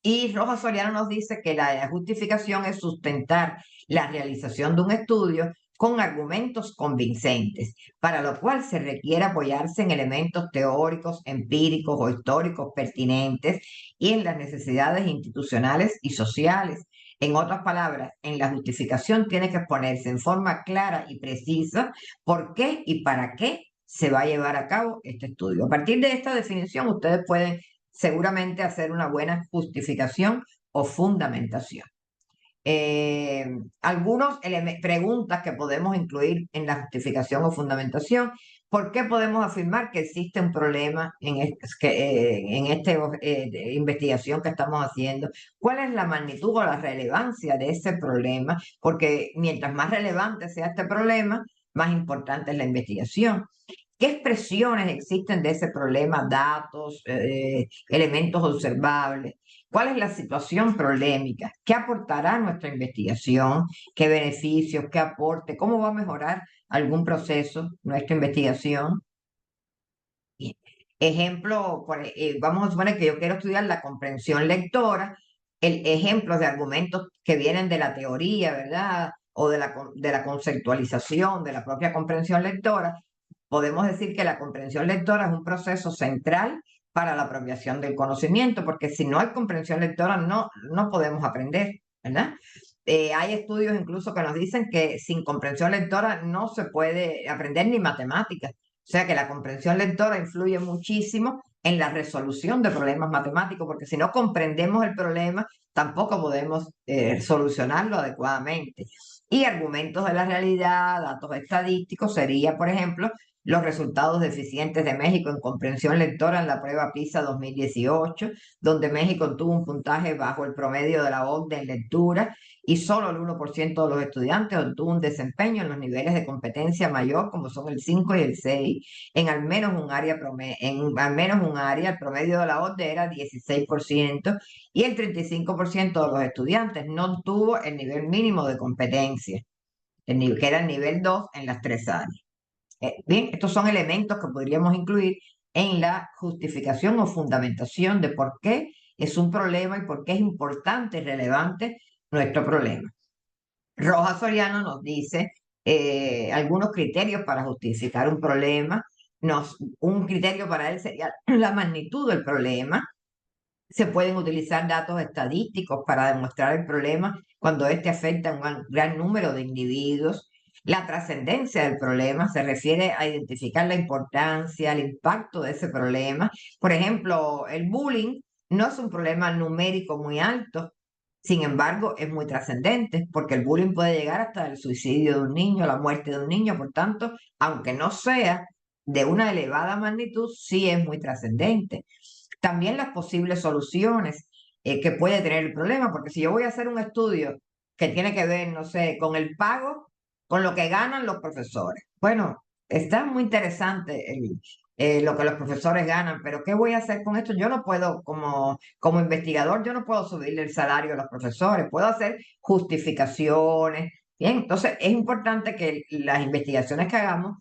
Y Rojas Soriano nos dice que la justificación es sustentar la realización de un estudio con argumentos convincentes, para lo cual se requiere apoyarse en elementos teóricos, empíricos o históricos pertinentes y en las necesidades institucionales y sociales. En otras palabras, en la justificación tiene que exponerse en forma clara y precisa por qué y para qué se va a llevar a cabo este estudio. A partir de esta definición, ustedes pueden seguramente hacer una buena justificación o fundamentación. Algunas preguntas que podemos incluir en la justificación o fundamentación. ¿Por qué podemos afirmar que existe un problema en esta investigación que estamos haciendo? ¿Cuál es la magnitud o la relevancia de ese problema? Porque mientras más relevante sea este problema, más importante es la investigación. ¿Qué expresiones existen de ese problema? Datos, elementos observables. ¿Cuál es la situación problemática? ¿Qué aportará nuestra investigación? ¿Qué beneficios? ¿Qué aporte? ¿Cómo va a mejorar algún proceso nuestra investigación? Bien. Ejemplo, vamos a suponer que yo quiero estudiar la comprensión lectora, ejemplos de argumentos que vienen de la teoría, ¿verdad? O de la conceptualización de la propia comprensión lectora. Podemos decir que la comprensión lectora es un proceso central para la apropiación del conocimiento, porque si no hay comprensión lectora no podemos aprender, ¿verdad? Hay estudios incluso que nos dicen que sin comprensión lectora no se puede aprender ni matemáticas. O sea que la comprensión lectora influye muchísimo en la resolución de problemas matemáticos, porque si no comprendemos el problema, tampoco podemos solucionarlo adecuadamente. Y argumentos de la realidad, datos estadísticos, sería, por ejemplo, los resultados deficientes de México en comprensión lectora en la prueba PISA 2018, donde México tuvo un puntaje bajo el promedio de la OCDE en lectura y solo el 1% de los estudiantes obtuvo un desempeño en los niveles de competencia mayor, como son el 5 y el 6, en al menos un área, el promedio de la OCDE era 16% y el 35% de los estudiantes no obtuvo el nivel mínimo de competencia, que era el nivel 2 en las 3 áreas. Bien, estos son elementos que podríamos incluir en la justificación o fundamentación de por qué es un problema y por qué es importante y relevante nuestro problema. Rojas Soriano nos dice algunos criterios para justificar un problema. Un criterio para él sería la magnitud del problema. Se pueden utilizar datos estadísticos para demostrar el problema cuando este afecta a un gran número de individuos. La trascendencia del problema se refiere a identificar la importancia, el impacto de ese problema. Por ejemplo, el bullying no es un problema numérico muy alto. Sin embargo, es muy trascendente porque el bullying puede llegar hasta el suicidio de un niño, la muerte de un niño. Por tanto, aunque no sea de una elevada magnitud, sí es muy trascendente. También las posibles soluciones que puede tener el problema, porque si yo voy a hacer un estudio que tiene que ver, no sé, con el pago, con lo que ganan los profesores. Bueno, está muy interesante lo que los profesores ganan, pero ¿qué voy a hacer con esto? Yo no puedo, como investigador, yo no puedo subirle el salario a los profesores, puedo hacer justificaciones. Bien, entonces es importante que las investigaciones que hagamos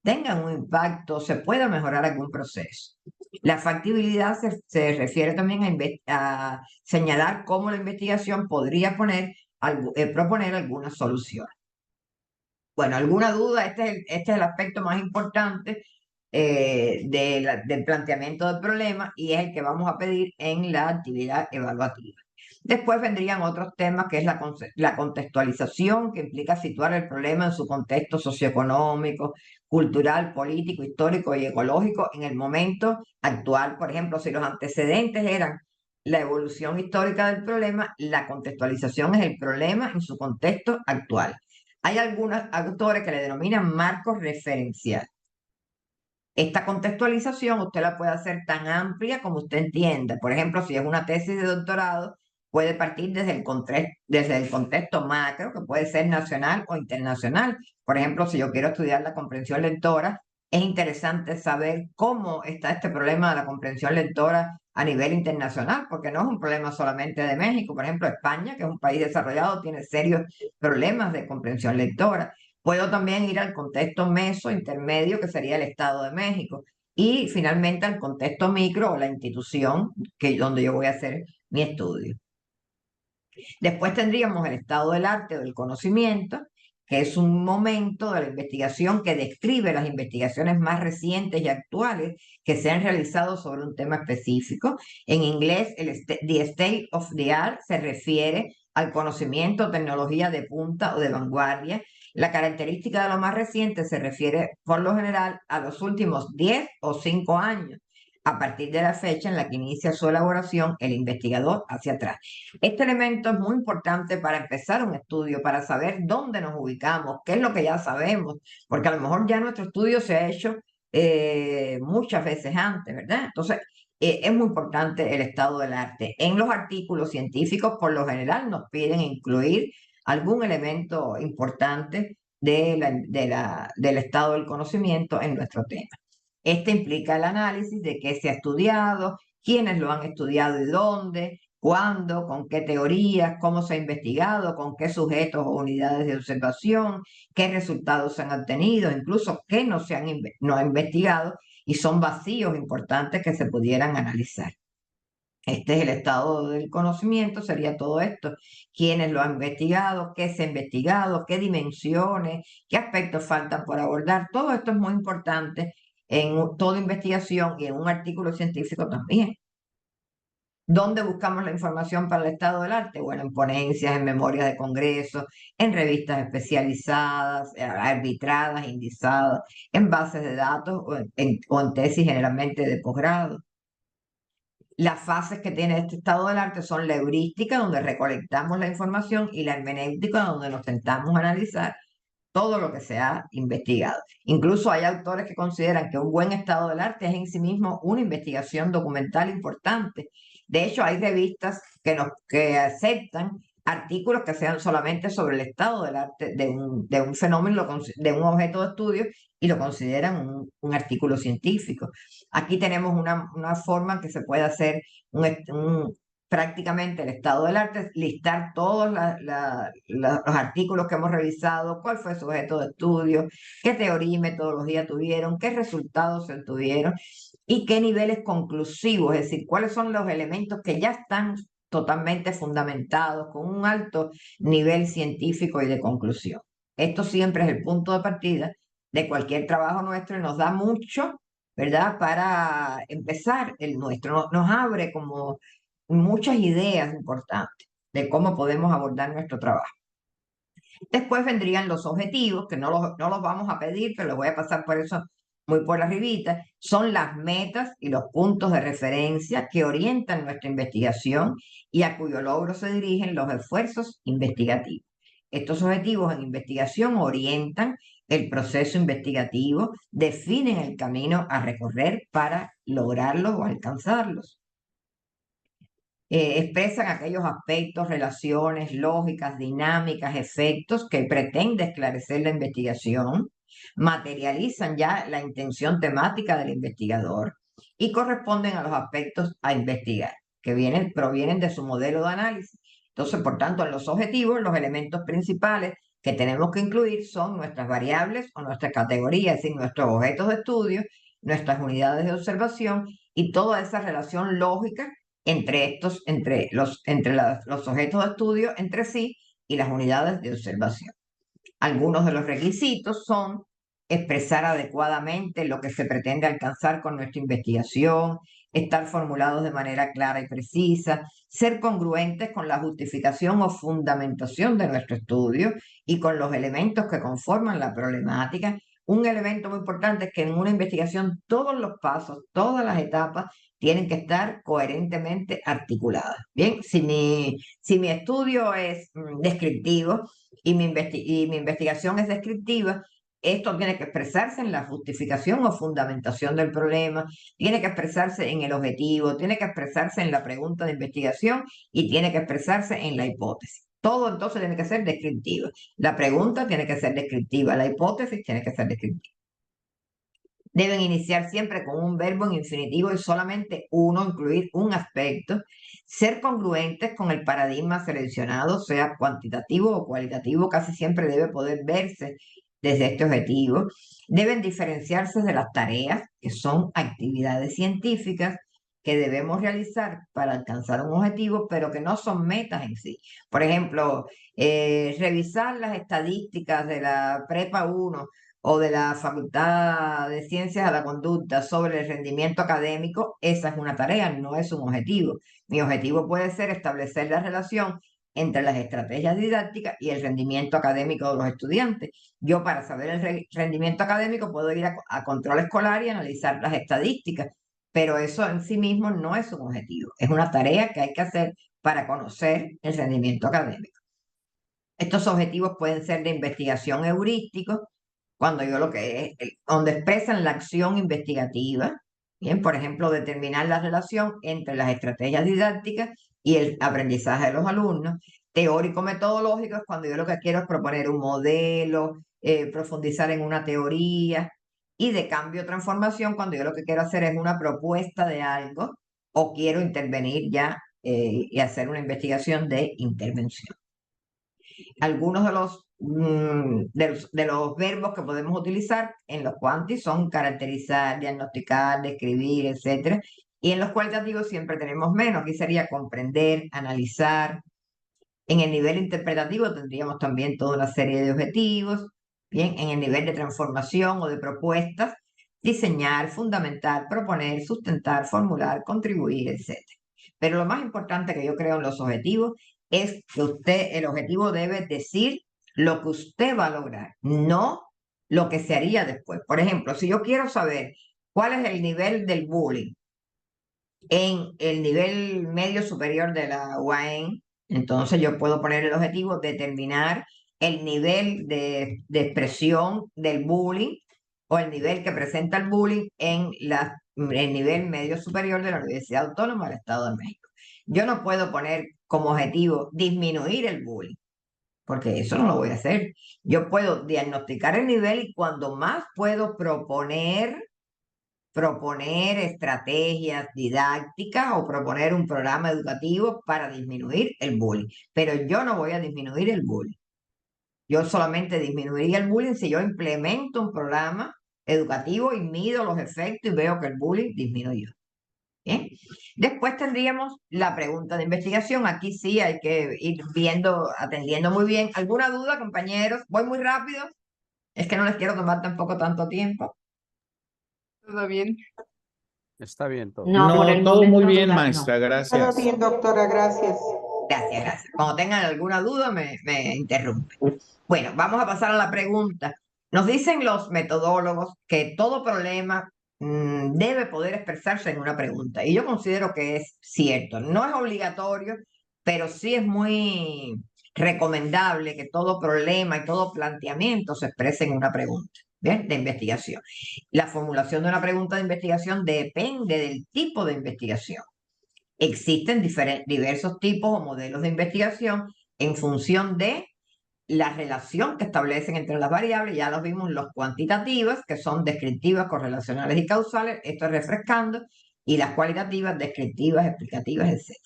tengan un impacto, se pueda mejorar algún proceso. La factibilidad se refiere también a señalar cómo la investigación podría proponer alguna solución. Bueno, ¿alguna duda? Este es el aspecto más importante del planteamiento del problema y es el que vamos a pedir en la actividad evaluativa. Después vendrían otros temas que es la contextualización, que implica situar el problema en su contexto socioeconómico, cultural, político, histórico y ecológico en el momento actual. Por ejemplo, si los antecedentes eran la evolución histórica del problema, la contextualización es el problema en su contexto actual. Hay algunos autores que le denominan marco referencial. Esta contextualización usted la puede hacer tan amplia como usted entienda. Por ejemplo, si es una tesis de doctorado, puede partir desde el contexto macro, que puede ser nacional o internacional. Por ejemplo, si yo quiero estudiar la comprensión lectora, es interesante saber cómo está este problema de la comprensión lectora a nivel internacional, porque no es un problema solamente de México. Por ejemplo, España, que es un país desarrollado, tiene serios problemas de comprensión lectora. Puedo también ir al contexto meso intermedio, que sería el Estado de México, y finalmente al contexto micro o la institución donde yo voy a hacer mi estudio. Después tendríamos el estado del arte o del conocimiento, que es un momento de la investigación que describe las investigaciones más recientes y actuales que se han realizado sobre un tema específico. En inglés, the state of the art se refiere al conocimiento o tecnología de punta o de vanguardia. La característica de lo más reciente se refiere, por lo general, a los últimos 10 o 5 años, a partir de la fecha en la que inicia su elaboración el investigador hacia atrás. Este elemento es muy importante para empezar un estudio, para saber dónde nos ubicamos, qué es lo que ya sabemos, porque a lo mejor ya nuestro estudio se ha hecho muchas veces antes, ¿verdad? Entonces, es muy importante el estado del arte. En los artículos científicos, por lo general, nos piden incluir algún elemento importante del estado del conocimiento en nuestro tema. Este implica el análisis de qué se ha estudiado, quiénes lo han estudiado y dónde, cuándo, con qué teorías, cómo se ha investigado, con qué sujetos o unidades de observación, qué resultados se han obtenido, incluso qué no se han investigado y son vacíos importantes que se pudieran analizar. Este es el estado del conocimiento, sería todo esto. ¿Quiénes lo han investigado? ¿Qué se ha investigado? ¿Qué dimensiones? ¿Qué aspectos faltan por abordar? Todo esto es muy importante en toda investigación y en un artículo científico también. ¿Dónde buscamos la información para el estado del arte? Bueno, en ponencias, en memorias de congresos, en revistas especializadas, arbitradas, indizadas, en bases de datos o en tesis generalmente de posgrado. Las fases que tiene este estado del arte son la heurística, donde recolectamos la información, y la hermenéutica, donde nos sentamos a analizar todo lo que se ha investigado. Incluso hay autores que consideran que un buen estado del arte es en sí mismo una investigación documental importante. De hecho, hay revistas que aceptan artículos que sean solamente sobre el estado del arte de un fenómeno, de un objeto de estudio, y lo consideran un artículo científico. Aquí tenemos una forma que se puede hacer prácticamente el estado del arte, listar todos los artículos que hemos revisado, cuál fue su objeto de estudio, qué teoría y metodología tuvieron, qué resultados se obtuvieron y qué niveles conclusivos, es decir, cuáles son los elementos que ya están totalmente fundamentados con un alto nivel científico y de conclusión. Esto siempre es el punto de partida de cualquier trabajo nuestro y nos da mucho, ¿verdad?, para empezar el nuestro. Nos abre como muchas ideas importantes de cómo podemos abordar nuestro trabajo. Después vendrían los objetivos, que no los vamos a pedir, pero los voy a pasar por eso muy por arribita, son las metas y los puntos de referencia que orientan nuestra investigación y a cuyo logro se dirigen los esfuerzos investigativos. Estos objetivos en investigación orientan el proceso investigativo, definen el camino a recorrer para lograrlos o alcanzarlos. Expresan aquellos aspectos, relaciones, lógicas, dinámicas, efectos que pretende esclarecer la investigación, materializan ya la intención temática del investigador y corresponden a los aspectos a investigar, que provienen de su modelo de análisis. Entonces, por tanto, en los objetivos, los elementos principales que tenemos que incluir son nuestras variables o nuestras categorías, es decir, nuestros objetos de estudio, nuestras unidades de observación y toda esa relación lógica entre los objetos de estudio entre sí y las unidades de observación. Algunos de los requisitos son expresar adecuadamente lo que se pretende alcanzar con nuestra investigación, estar formulados de manera clara y precisa, ser congruentes con la justificación o fundamentación de nuestro estudio y con los elementos que conforman la problemática. Un elemento muy importante es que en una investigación todos los pasos, todas las etapas tienen que estar coherentemente articuladas. Bien, si mi estudio es descriptivo y mi investigación es descriptiva, esto tiene que expresarse en la justificación o fundamentación del problema, tiene que expresarse en el objetivo, tiene que expresarse en la pregunta de investigación y tiene que expresarse en la hipótesis. Todo entonces tiene que ser descriptivo. La pregunta tiene que ser descriptiva, la hipótesis tiene que ser descriptiva. Deben iniciar siempre con un verbo en infinitivo y solamente uno, incluir un aspecto, ser congruentes con el paradigma seleccionado, sea cuantitativo o cualitativo, casi siempre debe poder verse desde este objetivo. Deben diferenciarse de las tareas, que son actividades científicas que debemos realizar para alcanzar un objetivo, pero que no son metas en sí. Por ejemplo, revisar las estadísticas de la Prepa 1 o de la Facultad de Ciencias de la Conducta sobre el rendimiento académico, esa es una tarea, no es un objetivo. Mi objetivo puede ser establecer la relación entre las estrategias didácticas y el rendimiento académico de los estudiantes. Yo, para saber el rendimiento académico, puedo ir a control escolar y analizar las estadísticas, pero eso en sí mismo no es un objetivo, es una tarea que hay que hacer para conocer el rendimiento académico. Estos objetivos pueden ser de investigación heurísticos, cuando yo donde expresan la acción investigativa, bien, por ejemplo, determinar la relación entre las estrategias didácticas y el aprendizaje de los alumnos. Teórico-metodológicos, cuando yo lo que quiero es proponer un modelo, profundizar en una teoría, y de cambio-transformación, cuando yo lo que quiero hacer es una propuesta de algo o quiero intervenir ya y hacer una investigación de intervención. Algunos de los verbos que podemos utilizar en los quanti son caracterizar, diagnosticar, describir, etc. Y en los cualitativos siempre tenemos menos. Aquí sería comprender, analizar. En el nivel interpretativo tendríamos también toda una serie de objetivos. Bien, en el nivel de transformación o de propuestas, diseñar, fundamentar, proponer, sustentar, formular, contribuir, etc. Pero lo más importante que yo creo en los objetivos es que el objetivo debe decir lo que usted va a lograr, no lo que se haría después. Por ejemplo, si yo quiero saber cuál es el nivel del bullying en el nivel medio superior de la UAM, entonces yo puedo poner el objetivo determinar el nivel de expresión del bullying o el nivel que presenta el bullying en el nivel medio superior de la Universidad Autónoma del Estado de México. Yo no puedo poner como objetivo disminuir el bullying, porque eso no lo voy a hacer. Yo puedo diagnosticar el nivel y cuando más puedo proponer estrategias didácticas o proponer un programa educativo para disminuir el bullying. Pero yo no voy a disminuir el bullying. Yo solamente disminuiría el bullying si yo implemento un programa educativo y mido los efectos y veo que el bullying disminuyó. ¿Bien? Después tendríamos la pregunta de investigación. Aquí sí hay que ir atendiendo muy bien. ¿Alguna duda, compañeros? Voy muy rápido. Es que no les quiero tomar tampoco tanto tiempo. ¿Todo bien? Está bien todo. No, por el todo muy momento bien, no. maestra, Todo gracias. bien, doctora, gracias. Gracias. Cuando tengan alguna duda me interrumpen. Bueno, vamos a pasar a la pregunta. Nos dicen los metodólogos que todo problema debe poder expresarse en una pregunta. Y yo considero que es cierto. No es obligatorio, pero sí es muy recomendable que todo problema y todo planteamiento se exprese en una pregunta, ¿bien? De investigación. La formulación de una pregunta de investigación depende del tipo de investigación. Existen diversos tipos o modelos de investigación en función de la relación que establecen entre las variables. Ya los vimos, los cuantitativas, que son descriptivas, correlacionales y causales, esto es refrescando, y las cualitativas, descriptivas, explicativas, etc.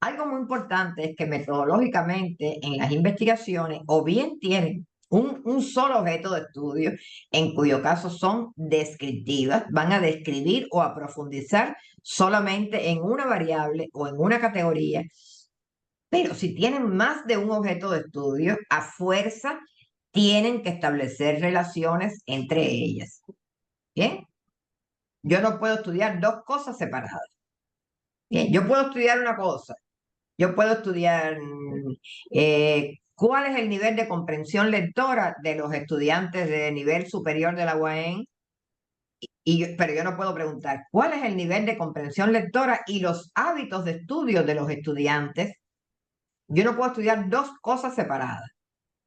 Algo muy importante es que metodológicamente en las investigaciones o bien tienen un solo objeto de estudio, en cuyo caso son descriptivas, van a describir o a profundizar solamente en una variable o en una categoría. Pero si tienen más de un objeto de estudio, a fuerza tienen que establecer relaciones entre ellas. ¿Bien? Yo no puedo estudiar dos cosas separadas. Bien, yo puedo estudiar una cosa. Yo puedo estudiar cuál es el nivel de comprensión lectora de los estudiantes de nivel superior de la UAM, pero yo no puedo preguntar cuál es el nivel de comprensión lectora y los hábitos de estudio de los estudiantes. Yo no puedo estudiar dos cosas separadas.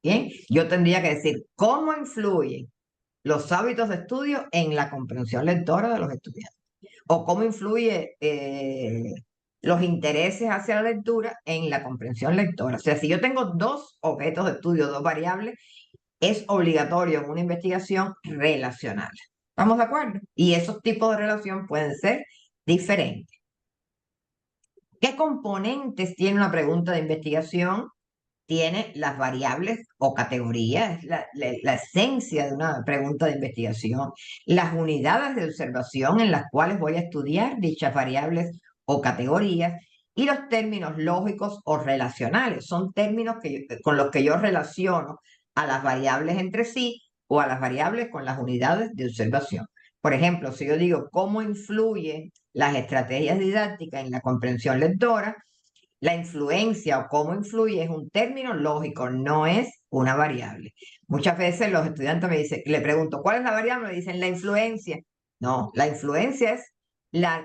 Bien, yo tendría que decir cómo influyen los hábitos de estudio en la comprensión lectora de los estudiantes, o cómo influye los intereses hacia la lectura en la comprensión lectora. O sea, si yo tengo dos objetos de estudio, dos variables, es obligatorio en una investigación relacional. ¿Estamos de acuerdo? Y esos tipos de relación pueden ser diferentes. ¿Qué componentes tiene una pregunta de investigación? Tiene las variables o categorías, la esencia de una pregunta de investigación, las unidades de observación en las cuales voy a estudiar dichas variables o categorías, y los términos lógicos o relacionales. Son términos con los que yo relaciono a las variables entre sí o a las variables con las unidades de observación. Por ejemplo, si yo digo cómo influyen las estrategias didácticas en la comprensión lectora, la influencia o cómo influye es un término lógico, no es una variable. Muchas veces los estudiantes me dicen, le pregunto, ¿cuál es la variable? Me dicen la influencia. No, la influencia es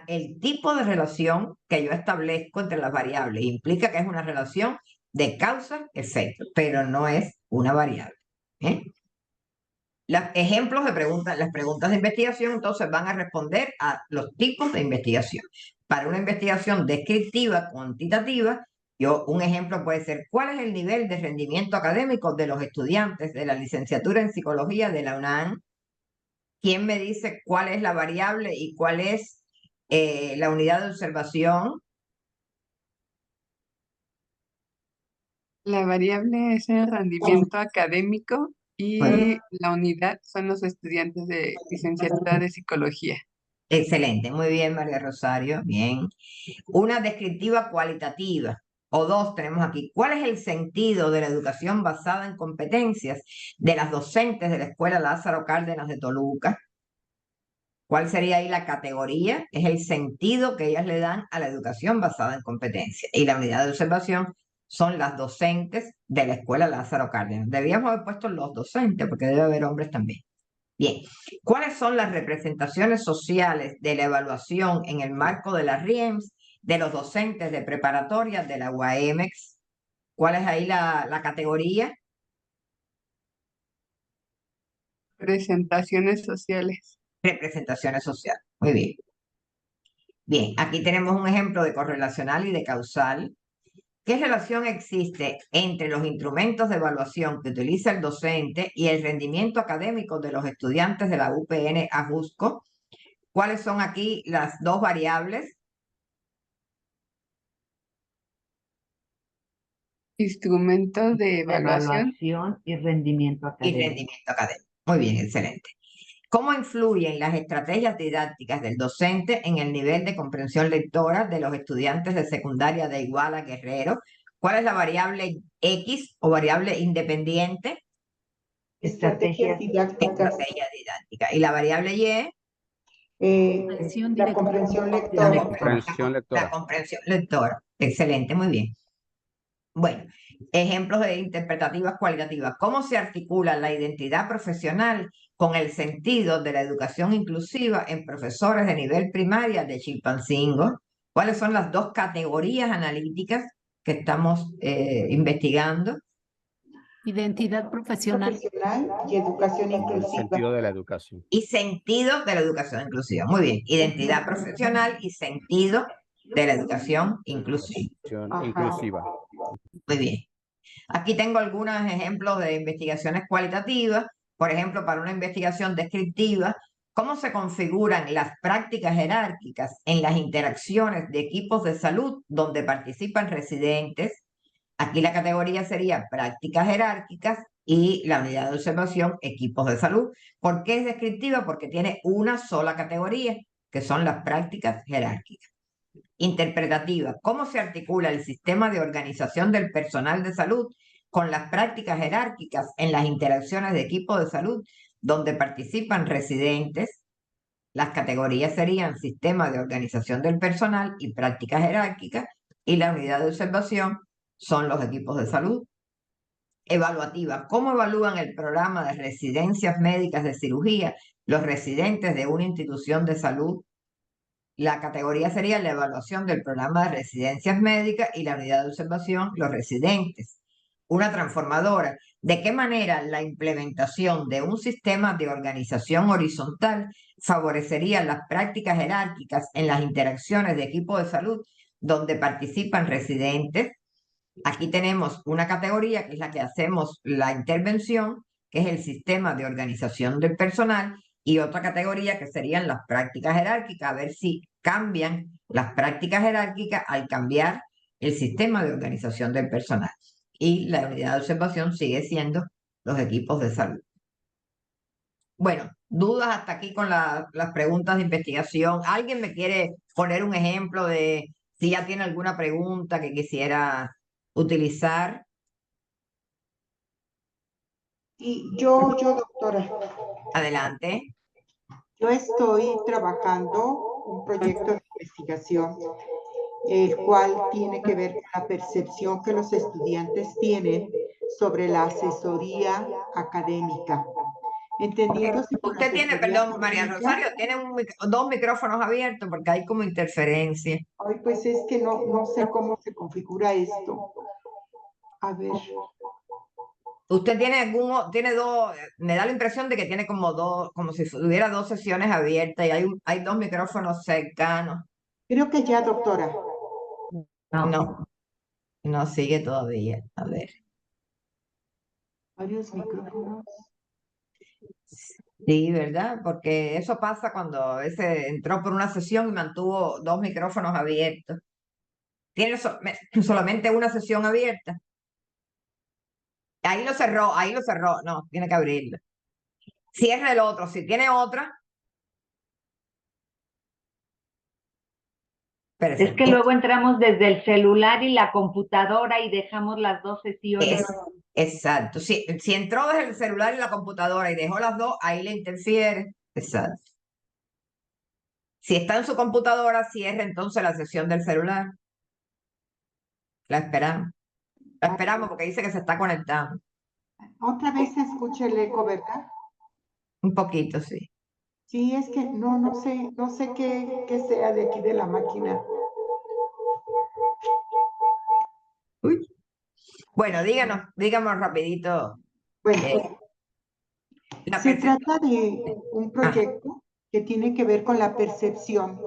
el tipo de relación que yo establezco entre las variables. Implica que es una relación de causa-efecto, pero no es una variable. Los ejemplos de preguntas, las preguntas de investigación, entonces van a responder a los tipos de investigación. Para una investigación descriptiva, cuantitativa, un ejemplo puede ser, ¿cuál es el nivel de rendimiento académico de los estudiantes de la licenciatura en psicología de la UNAM? ¿Quién me dice cuál es la variable y cuál es la unidad de observación? La variable es el rendimiento académico y Bueno, la unidad son los estudiantes de licenciatura de psicología. excelente, muy bien, María Rosario, bien. Una descriptiva cualitativa, o dos tenemos aquí. ¿Cuál es el sentido de la educación basada en competencias de las docentes de la Escuela Lázaro Cárdenas de Toluca? ¿Cuál sería ahí la categoría? Es el sentido que ellas le dan a la educación basada en competencias. Y la unidad de observación son las docentes de la Escuela Lázaro Cárdenas. Debíamos haber puesto los docentes, porque debe haber hombres también. Bien, ¿cuáles son las representaciones sociales de la evaluación en el marco de las RIEMS de los docentes de preparatoria de la UAMX? ¿Cuál es ahí la categoría? Presentaciones sociales. Representaciones sociales. Muy bien. Bien, aquí tenemos un ejemplo de correlacional y de causal. ¿Qué relación existe entre los instrumentos de evaluación que utiliza el docente y el rendimiento académico de los estudiantes de la UPN Ajusco? ¿Cuáles son aquí las dos variables? Instrumentos de evaluación. Evaluación y rendimiento Y académico. rendimiento académico. Muy bien, excelente. ¿Cómo influyen las estrategias didácticas del docente en el nivel de comprensión lectora de los estudiantes de secundaria de Iguala Guerrero? ¿Cuál es la variable X o variable independiente? Estrategias didácticas. Estrategia didáctica. ¿Y la variable Y? La comprensión La lectora. Comprensión lectora. La comprensión lectora. Excelente, muy bien. Bueno, ejemplos de interpretativas cualitativas. ¿Cómo se articula la identidad profesional con el sentido de la educación inclusiva en profesores de nivel primaria de Chilpancingo? ¿Cuáles son las dos categorías analíticas que estamos investigando? Identidad profesional. Profesional y educación El inclusiva. sentido de la educación. Y sentido de la educación inclusiva. Muy bien, identidad profesional y sentido de la educación inclusiva. Ajá. Inclusiva. Muy bien. Aquí tengo algunos ejemplos de investigaciones cualitativas. Por ejemplo, para una investigación descriptiva, ¿cómo se configuran las prácticas jerárquicas en las interacciones de equipos de salud donde participan residentes? Aquí la categoría sería prácticas jerárquicas y la unidad de observación, equipos de salud. ¿Por qué es descriptiva? Porque tiene una sola categoría, que son las prácticas jerárquicas. Interpretativa. ¿Cómo se articula el sistema de organización del personal de salud con las prácticas jerárquicas en las interacciones de equipos de salud donde participan residentes? Las categorías serían sistema de organización del personal y prácticas jerárquicas, y la unidad de observación son los equipos de salud. Evaluativa. ¿Cómo evalúan el programa de residencias médicas de cirugía los residentes de una institución de salud? La categoría sería la evaluación del programa de residencias médicas y la unidad de observación, los residentes. Una transformadora. ¿De qué manera la implementación de un sistema de organización horizontal favorecería las prácticas jerárquicas en las interacciones de equipos de salud donde participan residentes? Aquí tenemos una categoría que es la que hacemos la intervención, que es el sistema de organización del personal, y otra categoría que serían las prácticas jerárquicas, a ver si cambian las prácticas jerárquicas al cambiar el sistema de organización del personal. Y la unidad de observación sigue siendo los equipos de salud. Bueno, dudas hasta aquí con las preguntas de investigación. ¿Alguien me quiere poner un ejemplo de si ya tiene alguna pregunta que quisiera utilizar? Y yo, doctora, Adelante. yo estoy trabajando un proyecto de investigación, el cual tiene que ver con la percepción que los estudiantes tienen sobre la asesoría académica. Entendiendo si por Usted tiene, asesoría perdón, María académica, Rosario, tiene dos micrófonos abiertos porque hay como interferencia. ay, pues es que no sé cómo se configura esto. A ver, Usted tiene tiene dos, me da la impresión de que tiene como dos, como si hubiera dos sesiones abiertas y hay dos micrófonos cercanos. creo que ya, doctora. No, no sigue todavía. A ver. Varios micrófonos. Sí, ¿verdad? Porque eso pasa cuando a veces entró por una sesión y mantuvo dos micrófonos abiertos. Tiene solamente una sesión abierta. Ahí lo cerró. No, tiene que abrirlo. Cierre el otro. Si tiene otra. Espérese. Es que luego entramos desde el celular y la computadora y dejamos las dos sesiones. Exacto. Si entró desde el celular y la computadora y dejó las dos, ahí le interfiere. Exacto. Si está en su computadora, cierre entonces la sesión del celular. La esperamos. La esperamos porque dice que se está conectando. Otra vez se escucha el eco, ¿verdad? Un poquito, sí. Sí, es que no sé qué sea de aquí de la máquina. Uy. Bueno, díganos rapidito. Bueno, La se percepción. trata de un proyecto que tiene que ver con la percepción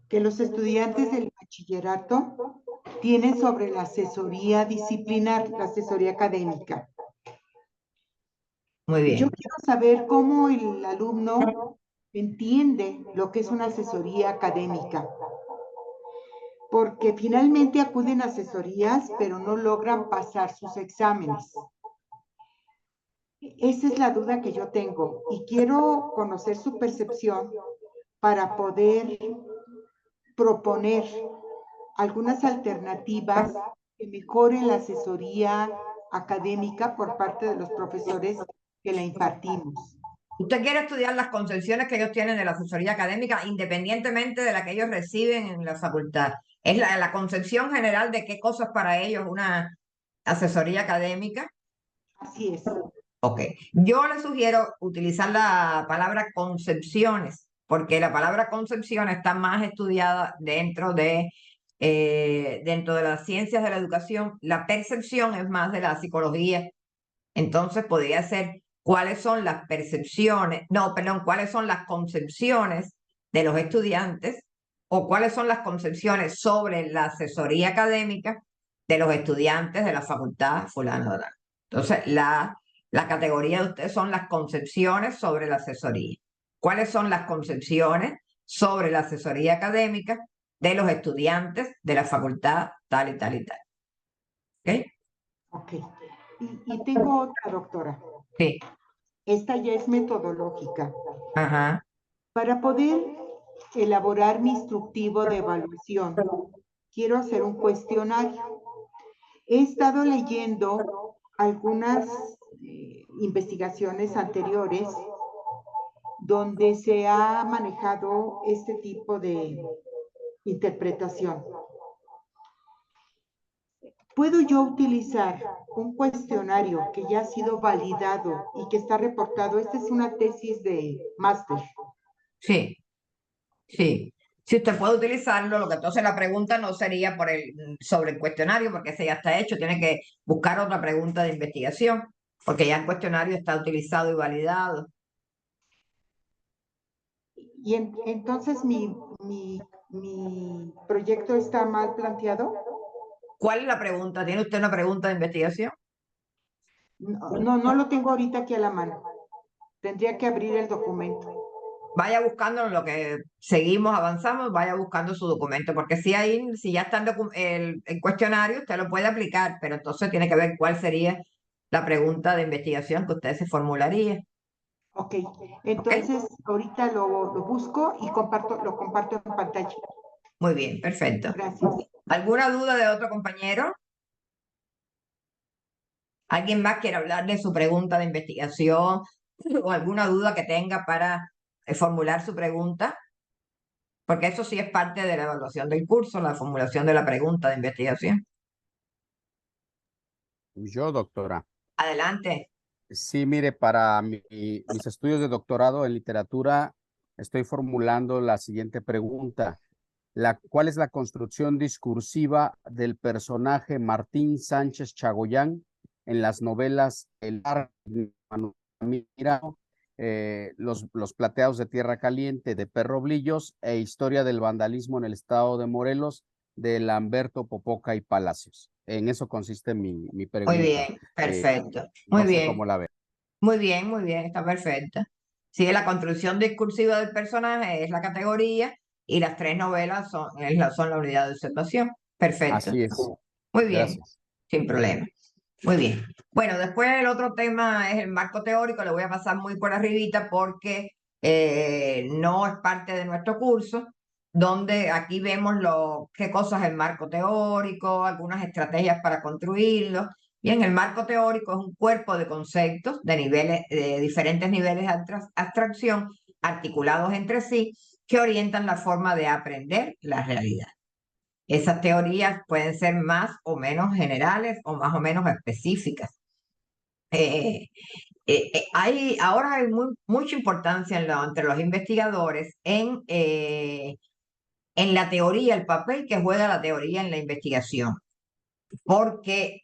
que los estudiantes del bachillerato tienen sobre la asesoría disciplinar, la asesoría académica. Muy Yo bien. quiero saber cómo el alumno entiende lo que es una asesoría académica, porque finalmente acuden a asesorías, pero no logran pasar sus exámenes. Esa es la duda que yo tengo y quiero conocer su percepción para poder proponer algunas alternativas que mejoren la asesoría académica por parte de los profesores que la impartimos. Usted quiere estudiar las concepciones que ellos tienen de la asesoría académica independientemente de la que ellos reciben en la facultad. Es la concepción general de qué cosas para ellos una asesoría académica. Así es. Ok, yo le sugiero utilizar la palabra concepciones, porque la palabra concepción está más estudiada dentro de las ciencias de la educación. La percepción es más de la psicología. Entonces podría ser cuáles son las percepciones, no, perdón, cuáles son las concepciones de los estudiantes o cuáles son las concepciones sobre la asesoría académica de los estudiantes de la facultad fulano de tal. Entonces, la categoría de ustedes son las concepciones sobre la asesoría. ¿Cuáles son las concepciones sobre la asesoría académica de los estudiantes de la facultad tal y tal y tal? ¿Ok? Ok. Y tengo otra, doctora. Sí. Esta ya es metodológica. Ajá. Para poder elaborar mi instructivo de evaluación, quiero hacer un cuestionario. He estado leyendo algunas investigaciones anteriores donde se ha manejado este tipo de interpretación. ¿Puedo yo utilizar un cuestionario que ya ha sido validado y que está reportado? Esta es una tesis de máster. Sí, sí. Si usted puede utilizarlo, lo que entonces la pregunta no sería sobre el cuestionario, porque ese ya está hecho, tiene que buscar otra pregunta de investigación, porque ya el cuestionario está utilizado y validado. Y entonces mi proyecto está mal planteado. ¿Cuál es la pregunta? ¿Tiene usted una pregunta de investigación? No lo tengo ahorita aquí a la mano. Tendría que abrir el documento. Vaya buscando en lo que seguimos, avanzamos, vaya buscando su documento, porque si ya está el cuestionario, usted lo puede aplicar, pero entonces tiene que ver cuál sería la pregunta de investigación que usted se formularía. Ok, entonces ahorita lo busco y lo comparto en pantalla. Muy bien, perfecto. Gracias. ¿Alguna duda de otro compañero? ¿Alguien más quiere hablar de su pregunta de investigación o alguna duda que tenga para formular su pregunta? Porque eso sí es parte de la evaluación del curso, la formulación de la pregunta de investigación. Yo, doctora. Adelante. Sí, mire, para mis estudios de doctorado en literatura, estoy formulando la siguiente pregunta. ¿Cuál es la construcción discursiva del personaje Martín Sánchez Chagoyán en las novelas El Mirao, los Plateados de Tierra Caliente de Perro Blillos e Historia del Vandalismo en el Estado de Morelos de Lamberto Popoca y Palacios? En eso consiste mi pregunta. Muy bien, perfecto. Muy No sé bien. cómo la ve. Muy bien, está perfecta. Sí, la construcción discursiva del personaje es la categoría y las tres novelas son la unidad de observación. Perfecto. Así es. Muy bien, Gracias. sin problema. Muy bien. Bueno, después el otro tema es el marco teórico, le voy a pasar muy por arribita porque no es parte de nuestro curso, donde aquí vemos qué cosas es el marco teórico, algunas estrategias para construirlo. Y en el marco teórico es un cuerpo de conceptos de diferentes niveles de abstracción articulados entre sí que orientan la forma de aprender la realidad. Esas teorías pueden ser más o menos generales o más o menos específicas. Ahora hay mucha importancia entre los investigadores en la teoría, el papel que juega la teoría en la investigación, porque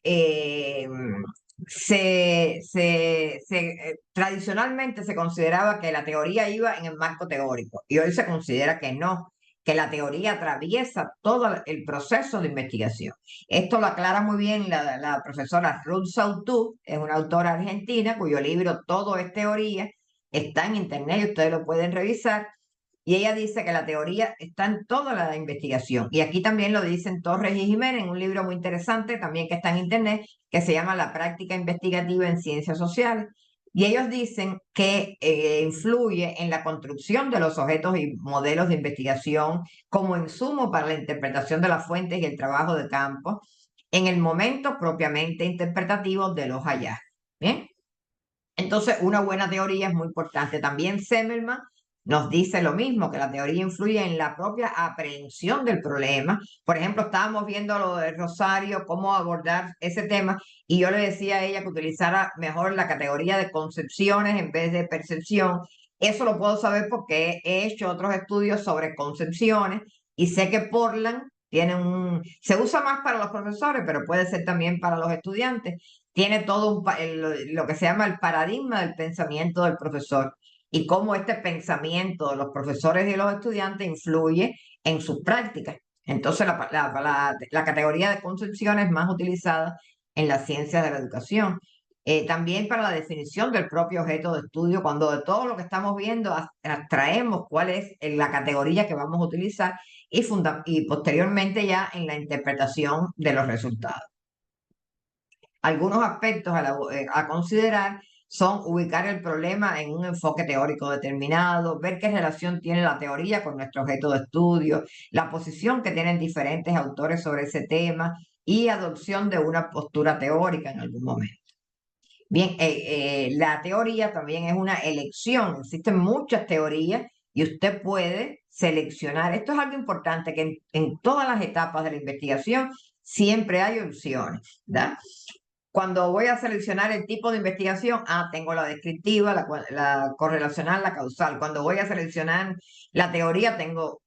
tradicionalmente se consideraba que la teoría iba en el marco teórico y hoy se considera que no, que la teoría atraviesa todo el proceso de investigación. Esto lo aclara muy bien la profesora Ruth Sautou, es una autora argentina cuyo libro Todo es Teoría, está en internet y ustedes lo pueden revisar. Y ella dice que la teoría está en toda la investigación. Y aquí también lo dicen Torres y Jiménez en un libro muy interesante también que está en internet, que se llama La práctica investigativa en ciencias sociales. Y ellos dicen que influye en la construcción de los objetos y modelos de investigación como insumo para la interpretación de las fuentes y el trabajo de campo en el momento propiamente interpretativo de los hallazgos. ¿Bien? Entonces, una buena teoría es muy importante. También Semmelman nos dice lo mismo, que la teoría influye en la propia aprehensión del problema. Por ejemplo, estábamos viendo lo de Rosario, cómo abordar ese tema, y yo le decía a ella que utilizara mejor la categoría de concepciones en vez de percepción. Eso lo puedo saber porque he hecho otros estudios sobre concepciones y sé que Portland tiene se usa más para los profesores, pero puede ser también para los estudiantes. Tiene todo lo que se llama el paradigma del pensamiento del profesor y cómo este pensamiento de los profesores y de los estudiantes influye en sus prácticas. Entonces, la categoría de concepción es más utilizada en las ciencias de la educación. También para la definición del propio objeto de estudio, cuando de todo lo que estamos viendo abstraemos cuál es la categoría que vamos a utilizar y posteriormente ya en la interpretación de los resultados. Algunos aspectos a considerar son ubicar el problema en un enfoque teórico determinado, ver qué relación tiene la teoría con nuestro objeto de estudio, la posición que tienen diferentes autores sobre ese tema y adopción de una postura teórica en algún momento. Bien, la teoría también es una elección, existen muchas teorías y usted puede seleccionar. Esto es algo importante, que en todas las etapas de la investigación siempre hay opciones, ¿verdad? Cuando voy a seleccionar el tipo de investigación, tengo la descriptiva, la correlacional, la causal. Cuando voy a seleccionar la teoría, tengo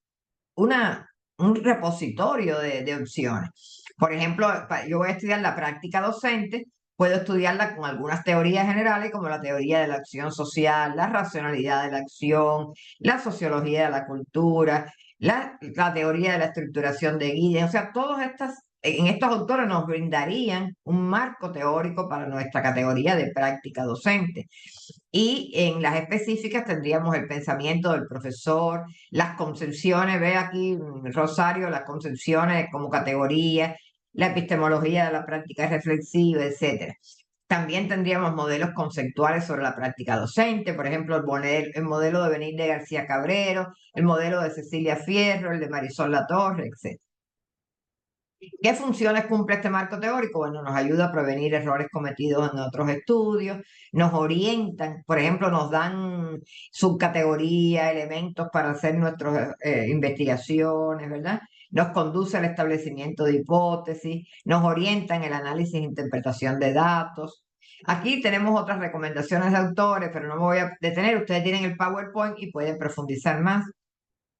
un repositorio de opciones. Por ejemplo, yo voy a estudiar la práctica docente, puedo estudiarla con algunas teorías generales, como la teoría de la acción social, la racionalidad de la acción, la sociología de la cultura, la teoría de la estructuración de guías. O sea, en estos autores nos brindarían un marco teórico para nuestra categoría de práctica docente. Y en las específicas tendríamos el pensamiento del profesor, las concepciones, ve aquí, Rosario, las concepciones como categoría, la epistemología de la práctica reflexiva, etc. También tendríamos modelos conceptuales sobre la práctica docente, por ejemplo, el modelo de Benítez García Cabrero, el modelo de Cecilia Fierro, el de Marisol Latorre, etc. ¿Qué funciones cumple este marco teórico? Bueno, nos ayuda a prevenir errores cometidos en otros estudios, nos orientan, por ejemplo, nos dan subcategorías, elementos para hacer nuestras investigaciones, ¿verdad? Nos conduce al establecimiento de hipótesis, nos orienta en el análisis e interpretación de datos. Aquí tenemos otras recomendaciones de autores, pero no me voy a detener. Ustedes tienen el PowerPoint y pueden profundizar más.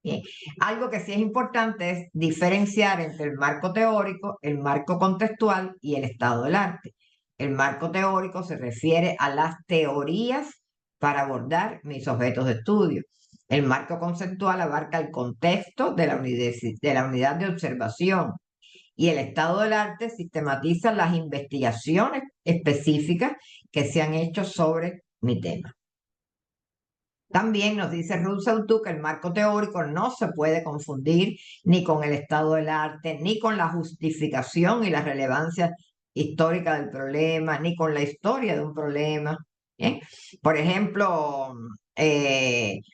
Bien. Algo que sí es importante es diferenciar entre el marco teórico, el marco contextual y el estado del arte. El marco teórico se refiere a las teorías para abordar mis objetos de estudio. El marco conceptual abarca el contexto de la unidad de observación. Y el estado del arte sistematiza las investigaciones específicas que se han hecho sobre mi tema. También nos dice Russell que el marco teórico no se puede confundir ni con el estado del arte, ni con la justificación y la relevancia histórica del problema, ni con la historia de un problema. ¿Bien? Por ejemplo,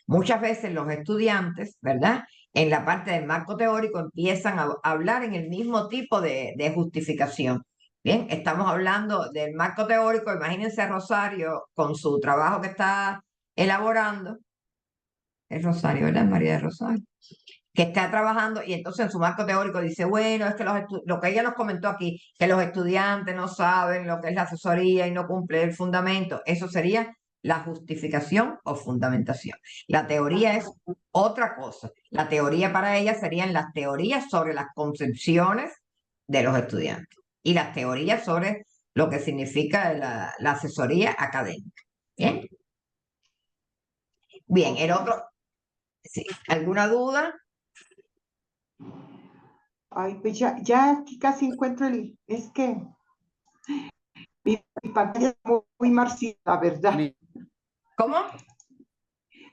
muchas veces los estudiantes, ¿verdad? En la parte del marco teórico empiezan a hablar en el mismo tipo de justificación. Bien, estamos hablando del marco teórico. Imagínense a Rosario con su trabajo que está elaborando, es Rosario, ¿verdad? María de Rosario, que está trabajando y entonces en su marco teórico dice, bueno, es que lo que ella nos comentó aquí, que los estudiantes no saben lo que es la asesoría y no cumple el fundamento, eso sería la justificación o fundamentación. La teoría es otra cosa. La teoría para ella serían las teorías sobre las concepciones de los estudiantes y las teorías sobre lo que significa la asesoría académica. ¿Bien? Bien, el otro, sí, ¿alguna duda? Ay, pues ya aquí casi encuentro es que mi pantalla es muy marcita, ¿verdad? ¿Cómo?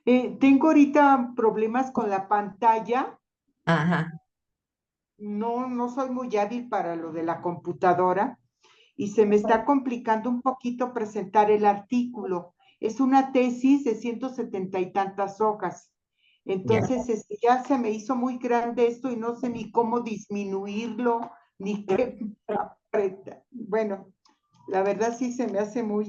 Tengo ahorita problemas con la pantalla. Ajá. No soy muy hábil para lo de la computadora y se me está complicando un poquito presentar el artículo. Es una tesis de 170 y tantas hojas. Entonces, ya se me hizo muy grande esto y no sé ni cómo disminuirlo, ni qué apretar. Bueno, la verdad sí se me hace muy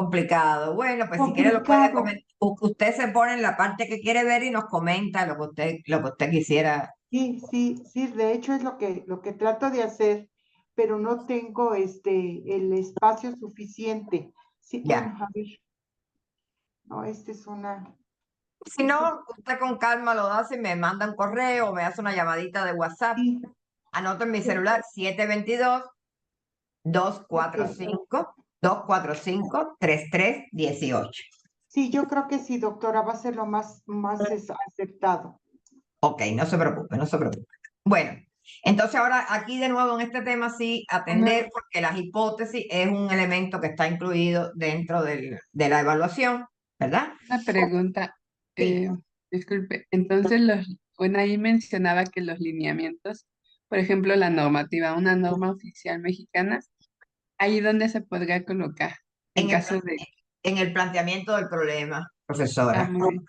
complicado. Bueno, pues si quiere lo puede Complicado. comentar. Usted se pone en la parte que quiere ver y nos comenta lo que usted quisiera. Sí, sí, sí, de hecho es lo que trato de hacer, pero no tengo el espacio suficiente. Sí, Ya. bueno, a ver, no, esta es una, Si no, usted con calma lo hace y me manda un correo o me hace una llamadita de WhatsApp. sí, Anoto en mi sí, celular 722-245, 3318. sí, yo creo que sí, doctora, va a ser lo más aceptado. Ok, no se preocupe, no se preocupe. Bueno, entonces ahora aquí de nuevo en este tema sí atender porque las hipótesis es un elemento que está incluido dentro de la evaluación, ¿verdad? Una pregunta, Sí. disculpe, entonces bueno, ahí mencionaba que los lineamientos, por ejemplo, la normativa, una norma oficial mexicana, ahí donde se podría colocar en En el, caso de... en el planteamiento del problema, profesora. Muy bien,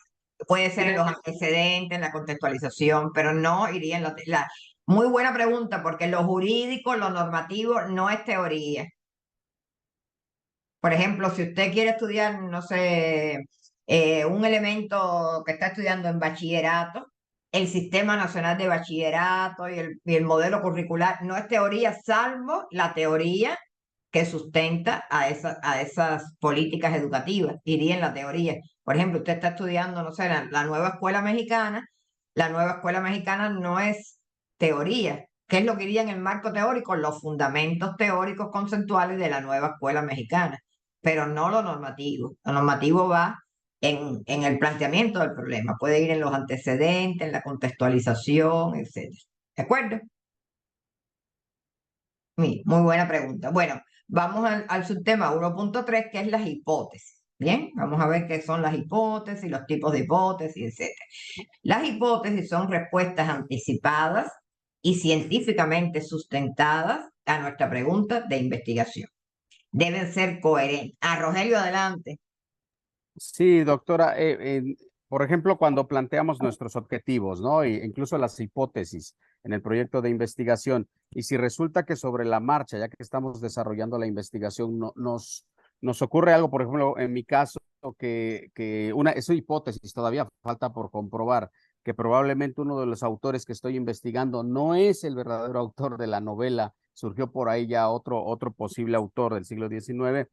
Puede ser en los gracias. antecedentes, en la contextualización, pero no iría en Muy buena pregunta, porque lo jurídico, lo normativo, no es teoría. Por ejemplo, si usted quiere estudiar, no sé, un elemento que está estudiando en bachillerato, el Sistema Nacional de Bachillerato y el modelo curricular no es teoría, salvo la teoría que sustenta a esas políticas educativas, iría en la teoría. Por ejemplo, usted está estudiando, no sé, la nueva escuela mexicana. La nueva escuela mexicana no es teoría. ¿Qué es lo que iría en el marco teórico? Los fundamentos teóricos conceptuales de la nueva escuela mexicana, pero no lo normativo. Lo normativo va en el planteamiento del problema. Puede ir en los antecedentes, en la contextualización, etcétera. ¿De acuerdo? Muy buena pregunta. Bueno, vamos al subtema 1.3, que es las hipótesis. Bien, vamos a ver qué son las hipótesis, los tipos de hipótesis, etcétera. Las hipótesis son respuestas anticipadas y científicamente sustentadas a nuestra pregunta de investigación. Deben ser coherentes. Rogelio, adelante. Sí, doctora. Por ejemplo, cuando planteamos nuestros objetivos, ¿no? E incluso las hipótesis en el proyecto de investigación, y si resulta que sobre la marcha, ya que estamos desarrollando la investigación, nos ocurre algo, por ejemplo, en mi caso, es una hipótesis, todavía falta por comprobar, que probablemente uno de los autores que estoy investigando no es el verdadero autor de la novela, surgió por ahí ya otro posible autor del siglo XIX.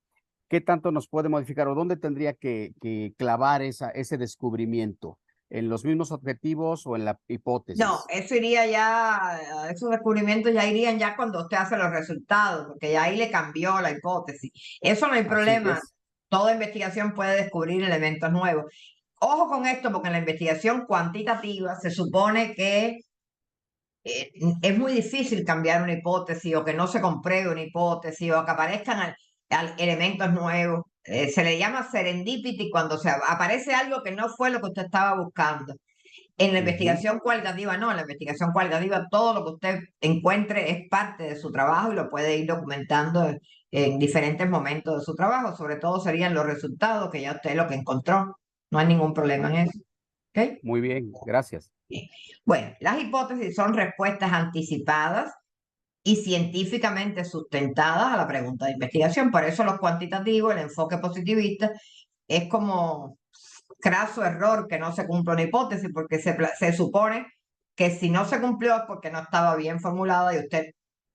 ¿Qué tanto nos puede modificar o dónde tendría que clavar ese descubrimiento? ¿En los mismos objetivos o en la hipótesis? No, eso iría ya, esos descubrimientos ya irían ya cuando usted hace los resultados, porque ya ahí le cambió la hipótesis. Eso no hay Así problema. es. Toda investigación puede descubrir elementos nuevos. Ojo con esto, porque en la investigación cuantitativa se supone que es muy difícil cambiar una hipótesis o que no se compruebe una hipótesis o que aparezcan elementos nuevos. Se le llama serendipity cuando aparece algo que no fue lo que usted estaba buscando. En la investigación cualitativa no, en la investigación cualitativa todo lo que usted encuentre es parte de su trabajo y lo puede ir documentando en diferentes momentos de su trabajo. Sobre todo serían los resultados que ya usted lo que encontró. No hay ningún problema en eso. ¿Ok? Muy bien, gracias. Bien. Bueno, las hipótesis son respuestas anticipadas y científicamente sustentadas a la pregunta de investigación. Por eso los cuantitativos, el enfoque positivista, es como craso error que no se cumple una hipótesis, porque se supone que si no se cumplió es porque no estaba bien formulada y usted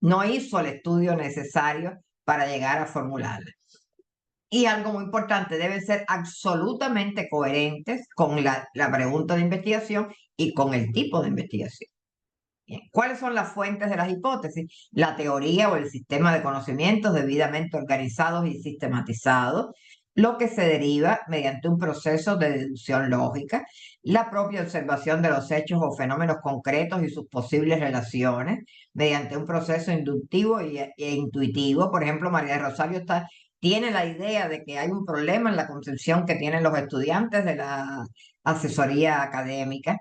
no hizo el estudio necesario para llegar a formularla. Y algo muy importante, deben ser absolutamente coherentes con la pregunta de investigación y con el tipo de investigación. Bien. ¿Cuáles son las fuentes de las hipótesis? La teoría o el sistema de conocimientos debidamente organizados y sistematizados, lo que se deriva mediante un proceso de deducción lógica, la propia observación de los hechos o fenómenos concretos y sus posibles relaciones, mediante un proceso inductivo e intuitivo. Por ejemplo, María de Rosario tiene la idea de que hay un problema en la concepción que tienen los estudiantes de la asesoría académica.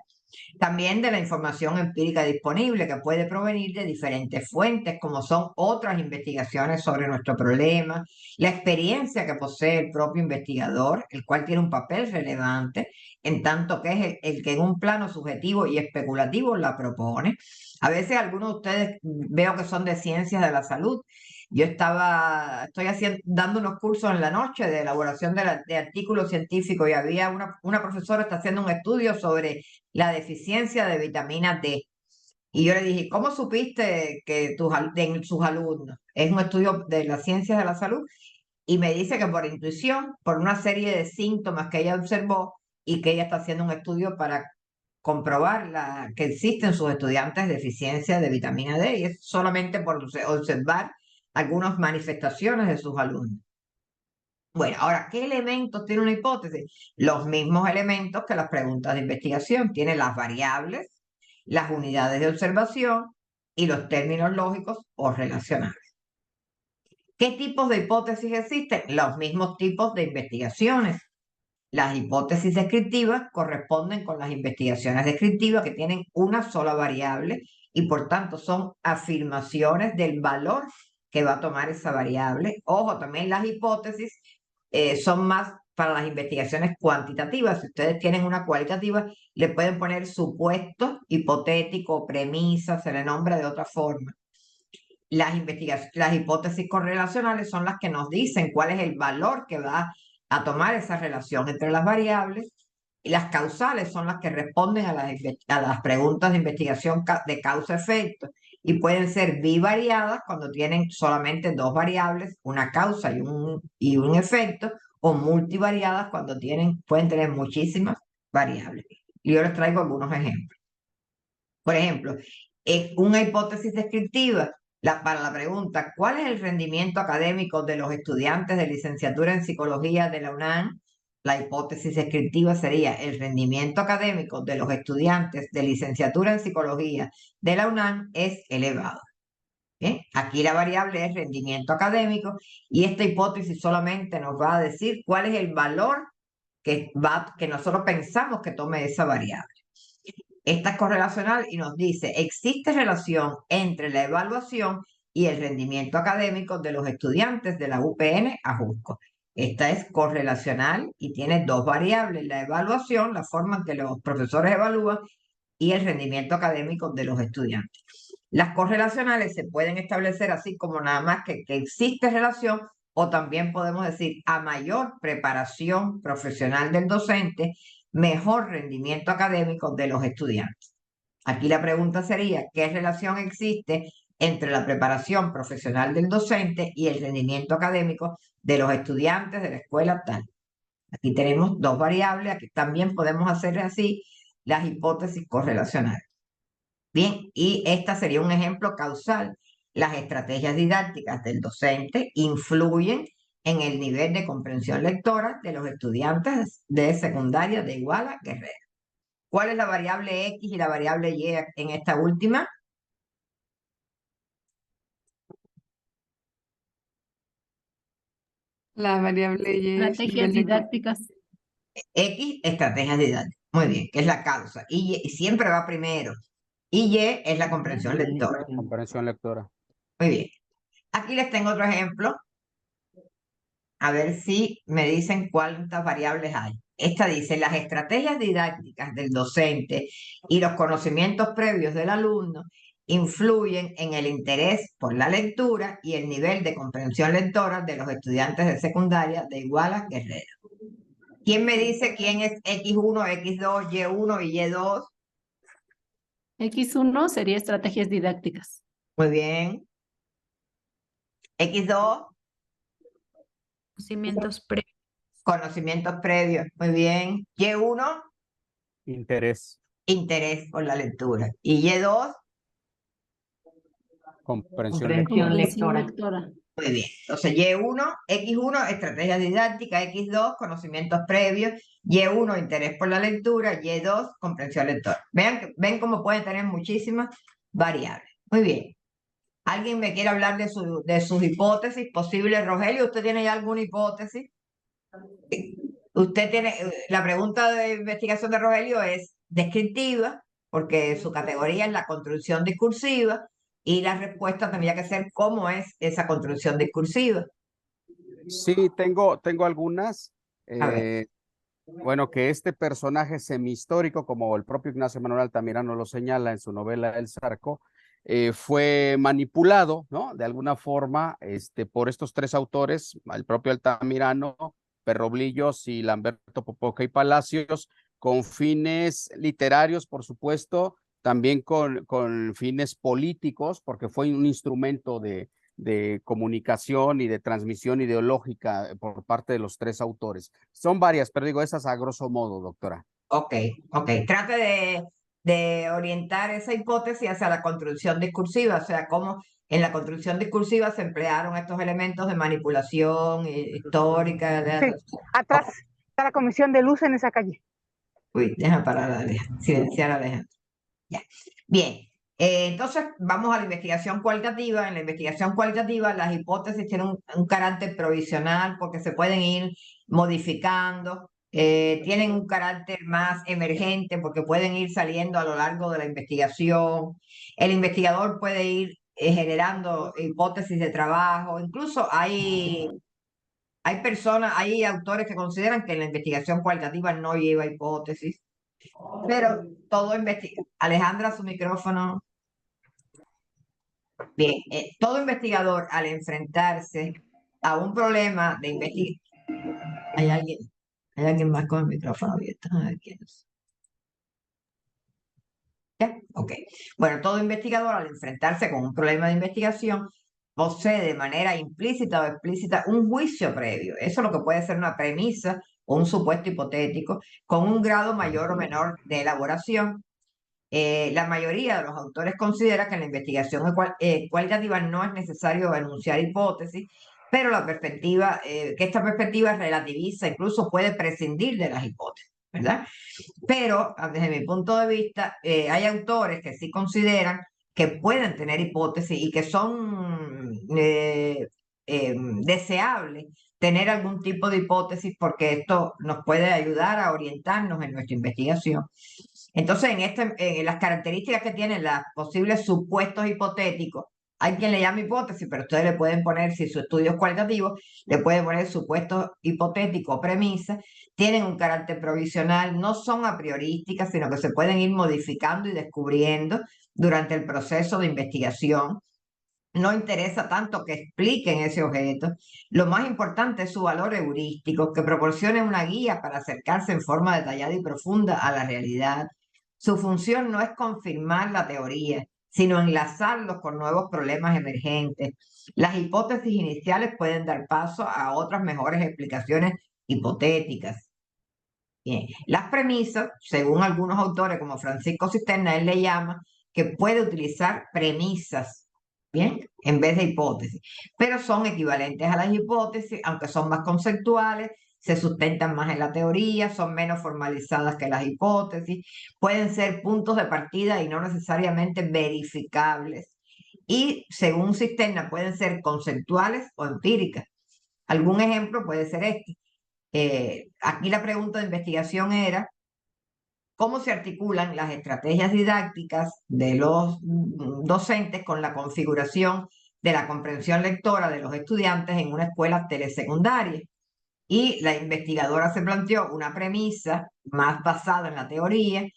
También de la información empírica disponible que puede provenir de diferentes fuentes, como son otras investigaciones sobre nuestro problema, la experiencia que posee el propio investigador, el cual tiene un papel relevante, en tanto que es el que en un plano subjetivo y especulativo la propone. A veces algunos de ustedes veo que son de ciencias de la salud Yo estoy dando unos cursos en la noche de elaboración de artículos científicos y había una profesora está haciendo un estudio sobre la deficiencia de vitamina D. Y yo le dije, ¿cómo supiste que de sus alumnos? Es un estudio de las ciencias de la salud y me dice que por intuición, por una serie de síntomas que ella observó y que ella está haciendo un estudio para comprobar que existen sus estudiantes deficiencia de vitamina D y es solamente por observar algunas manifestaciones de sus alumnos. Bueno, ahora, ¿qué elementos tiene una hipótesis? Los mismos elementos que las preguntas de investigación. Tiene las variables, las unidades de observación y los términos lógicos o relacionales. ¿Qué tipos de hipótesis existen? Los mismos tipos de investigaciones. Las hipótesis descriptivas corresponden con las investigaciones descriptivas que tienen una sola variable y por tanto son afirmaciones del valor que va a tomar esa variable. Ojo, también las hipótesis son más para las investigaciones cuantitativas. Si ustedes tienen una cualitativa, le pueden poner supuesto, hipotético, premisa, se le nombra de otra forma. Las hipótesis correlacionales son las que nos dicen cuál es el valor que va a tomar esa relación entre las variables, y las causales son las que responden a las preguntas de investigación de causa-efecto y pueden ser bivariadas cuando tienen solamente dos variables, una causa y un efecto, o multivariadas cuando pueden tener muchísimas variables. Y yo les traigo algunos ejemplos. Por ejemplo, una hipótesis descriptiva para la pregunta, ¿cuál es el rendimiento académico de los estudiantes de licenciatura en psicología de la UNAM? La hipótesis descriptiva sería el rendimiento académico de los estudiantes de licenciatura en psicología de la UNAM es elevado. ¿Bien? Aquí la variable es rendimiento académico y esta hipótesis solamente nos va a decir cuál es el valor que nosotros pensamos que tome esa variable. Esta es correlacional y nos dice, existe relación entre la evaluación y el rendimiento académico de los estudiantes de la UPN Ajusco. Esta es correlacional y tiene dos variables, la evaluación, la forma en que los profesores evalúan, y el rendimiento académico de los estudiantes. Las correlacionales se pueden establecer así como nada más que existe relación, o también podemos decir a mayor preparación profesional del docente, mejor rendimiento académico de los estudiantes. Aquí la pregunta sería, ¿qué relación existe entre la preparación profesional del docente y el rendimiento académico de los estudiantes de la escuela tal? Aquí tenemos dos variables, aquí también podemos hacer así las hipótesis correlacionales. Bien, y esta sería un ejemplo causal. Las estrategias didácticas del docente influyen en el nivel de comprensión lectora de los estudiantes de secundaria de Iguala Guerrero. ¿Cuál es la variable X y la variable Y en esta última? La variable Y es Estrategias nivel de didácticas. X, estrategias didácticas. Muy bien, que es la causa. Y siempre va primero. Y Y es la comprensión lectora. Comprensión lectora. Muy bien. Aquí les tengo otro ejemplo. A ver si me dicen cuántas variables hay. Esta dice, las estrategias didácticas del docente y los conocimientos previos del alumno influyen en el interés por la lectura y el nivel de comprensión lectora de los estudiantes de secundaria de Iguala Guerrero. ¿Quién me dice quién es X1, X2, Y1 y Y2? X1 sería estrategias didácticas. Muy bien. X2, Conocimientos previos. conocimientos previos. Muy bien. Y1, Interés. interés por la lectura. Y Y2, Comprensión Comprensión lectora. lectora. muy bien. Entonces, Y1, X1, estrategias didácticas, X2, conocimientos previos, Y1, interés por la lectura, Y2, comprensión lectora. Ven cómo pueden tener muchísimas variables. Muy bien. ¿Alguien me quiere hablar de sus hipótesis posibles? Rogelio, ¿usted tiene ya alguna hipótesis? Usted tiene, la pregunta de investigación de Rogelio es descriptiva, porque su categoría es la construcción discursiva, y la respuesta tendría que ser cómo es esa construcción discursiva. Sí, tengo algunas. A ver. Bueno, que este personaje semihistórico, como el propio Ignacio Manuel Altamirano lo señala en su novela El Zarco, fue manipulado, ¿no? De alguna forma, por estos tres autores, el propio Altamirano, Perroblillos y Lamberto Popoca y Palacios, con fines literarios, por supuesto, también con fines políticos, porque fue un instrumento de comunicación y de transmisión ideológica por parte de los tres autores. Son varias, pero digo esas a grosso modo, doctora. Ok, ok. Trate de orientar esa hipótesis hacia la construcción discursiva, o sea, cómo en la construcción discursiva se emplearon estos elementos de manipulación histórica. Sí, atrás está la Comisión de Luz en esa calle. Uy, deja parar, silenciar a Alejandro. Ya. Bien, entonces vamos a la investigación cualitativa. En la investigación cualitativa las hipótesis tienen un carácter provisional porque se pueden ir modificando, tienen un carácter más emergente porque pueden ir saliendo a lo largo de la investigación. El investigador puede ir generando hipótesis de trabajo. Incluso hay personas, hay autores que consideran que la investigación cualitativa no lleva hipótesis, pero todo investiga. Alejandra, su micrófono. Bien, todo investigador al enfrentarse a un problema de investigación. ¿Hay alguien más con el micrófono abierto? A ver quién es. ¿Ya? Ok. Bueno, todo investigador al enfrentarse con un problema de investigación posee de manera implícita o explícita un juicio previo. Eso es lo que puede ser una premisa o un supuesto hipotético con un grado mayor o menor de elaboración. La mayoría de los autores considera que en la investigación cualitativa no es necesario enunciar hipótesis, pero que esta perspectiva relativiza, incluso puede prescindir de las hipótesis, ¿verdad? Pero desde mi punto de vista, hay autores que sí consideran que pueden tener hipótesis y que son deseables tener algún tipo de hipótesis porque esto nos puede ayudar a orientarnos en nuestra investigación. Entonces, en las características que tienen los posibles supuestos hipotéticos, hay quien le llama hipótesis, pero ustedes le pueden poner, si su estudio es cualitativo, le pueden poner supuestos hipotéticos o premisas, tienen un carácter provisional, no son a priorísticas, sino que se pueden ir modificando y descubriendo durante el proceso de investigación. No interesa tanto que expliquen ese objeto. Lo más importante es su valor heurístico, que proporcione una guía para acercarse en forma detallada y profunda a la realidad. Su función no es confirmar la teoría, sino enlazarlos con nuevos problemas emergentes. Las hipótesis iniciales pueden dar paso a otras mejores explicaciones hipotéticas. Bien. Las premisas, según algunos autores como Francisco Cisterna, él le llama que puede utilizar premisas, ¿bien? En vez de hipótesis, pero son equivalentes a las hipótesis, aunque son más conceptuales, se sustentan más en la teoría, son menos formalizadas que las hipótesis, pueden ser puntos de partida y no necesariamente verificables. Y según Cisterna pueden ser conceptuales o empíricas. Algún ejemplo puede ser este. Aquí la pregunta de investigación era cómo se articulan las estrategias didácticas de los docentes con la configuración de la comprensión lectora de los estudiantes en una escuela telesecundaria. Y la investigadora se planteó una premisa más basada en la teoría,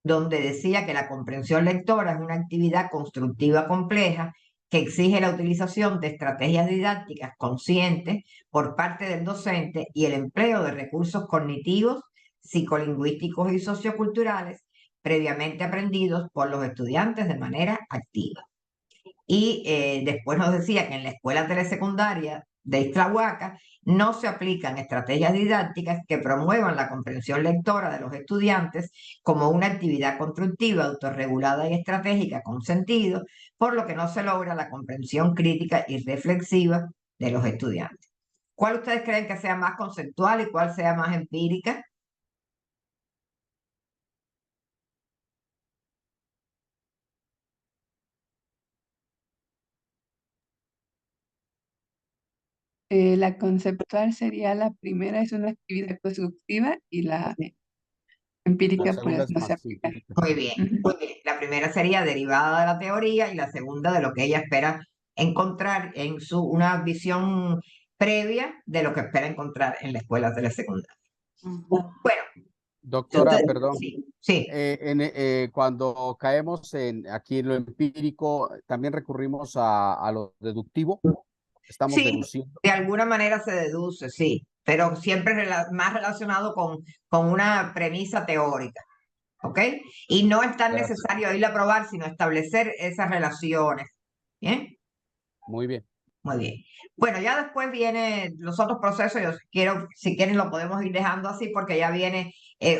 donde decía que la comprensión lectora es una actividad constructiva compleja que exige la utilización de estrategias didácticas conscientes por parte del docente y el empleo de recursos cognitivos, psicolingüísticos y socioculturales previamente aprendidos por los estudiantes de manera activa. Y después nos decía que en la escuela telesecundaria de Ixtlahuaca no se aplican estrategias didácticas que promuevan la comprensión lectora de los estudiantes como una actividad constructiva, autorregulada y estratégica con sentido, por lo que no se logra la comprensión crítica y reflexiva de los estudiantes. ¿Cuál ustedes creen que sea más conceptual y cuál sea más empírica? La conceptual sería la primera, es una actividad constructiva y la La empírica segunda pues es no se más aplica. empírica. Muy bien, Ujú. muy bien. La primera sería derivada de la teoría y la segunda de lo que ella espera encontrar en una visión previa de lo que espera encontrar en la escuela telesecundaria. Bueno, Doctora, Usted- perdón. sí. Cuando caemos aquí en lo empírico, también recurrimos a lo deductivo. Estamos Sí, deduciendo. de alguna manera se deduce, sí, pero siempre más relacionado con una premisa teórica, ¿ok? Y no es tan Gracias. necesario ir a probar, sino establecer esas relaciones. ¿Bien? Muy bien. Muy bien. Bueno, ya después vienen los otros procesos. Yo quiero, si quieren, lo podemos ir dejando así porque ya vienen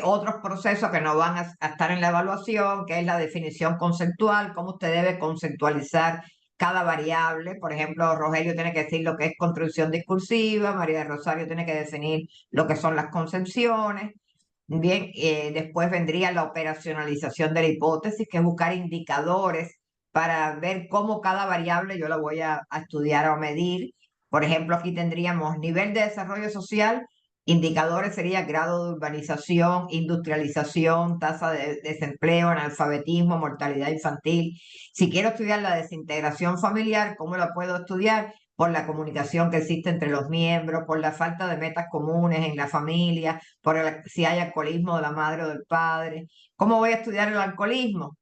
otros procesos que no van a estar en la evaluación, que es la definición conceptual, cómo usted debe conceptualizar cada variable. Por ejemplo, Rogelio tiene que decir lo que es construcción discursiva, María de Rosario tiene que definir lo que son las concepciones. Bien, después vendría la operacionalización de la hipótesis, que es buscar indicadores para ver cómo cada variable yo la voy a estudiar o a medir. Por ejemplo, aquí tendríamos nivel de desarrollo social, indicadores sería grado de urbanización, industrialización, tasa de desempleo, analfabetismo, mortalidad infantil. Si quiero estudiar la desintegración familiar, ¿cómo la puedo estudiar? Por la comunicación que existe entre los miembros, por la falta de metas comunes en la familia, si hay alcoholismo de la madre o del padre. ¿Cómo voy a estudiar el alcoholismo?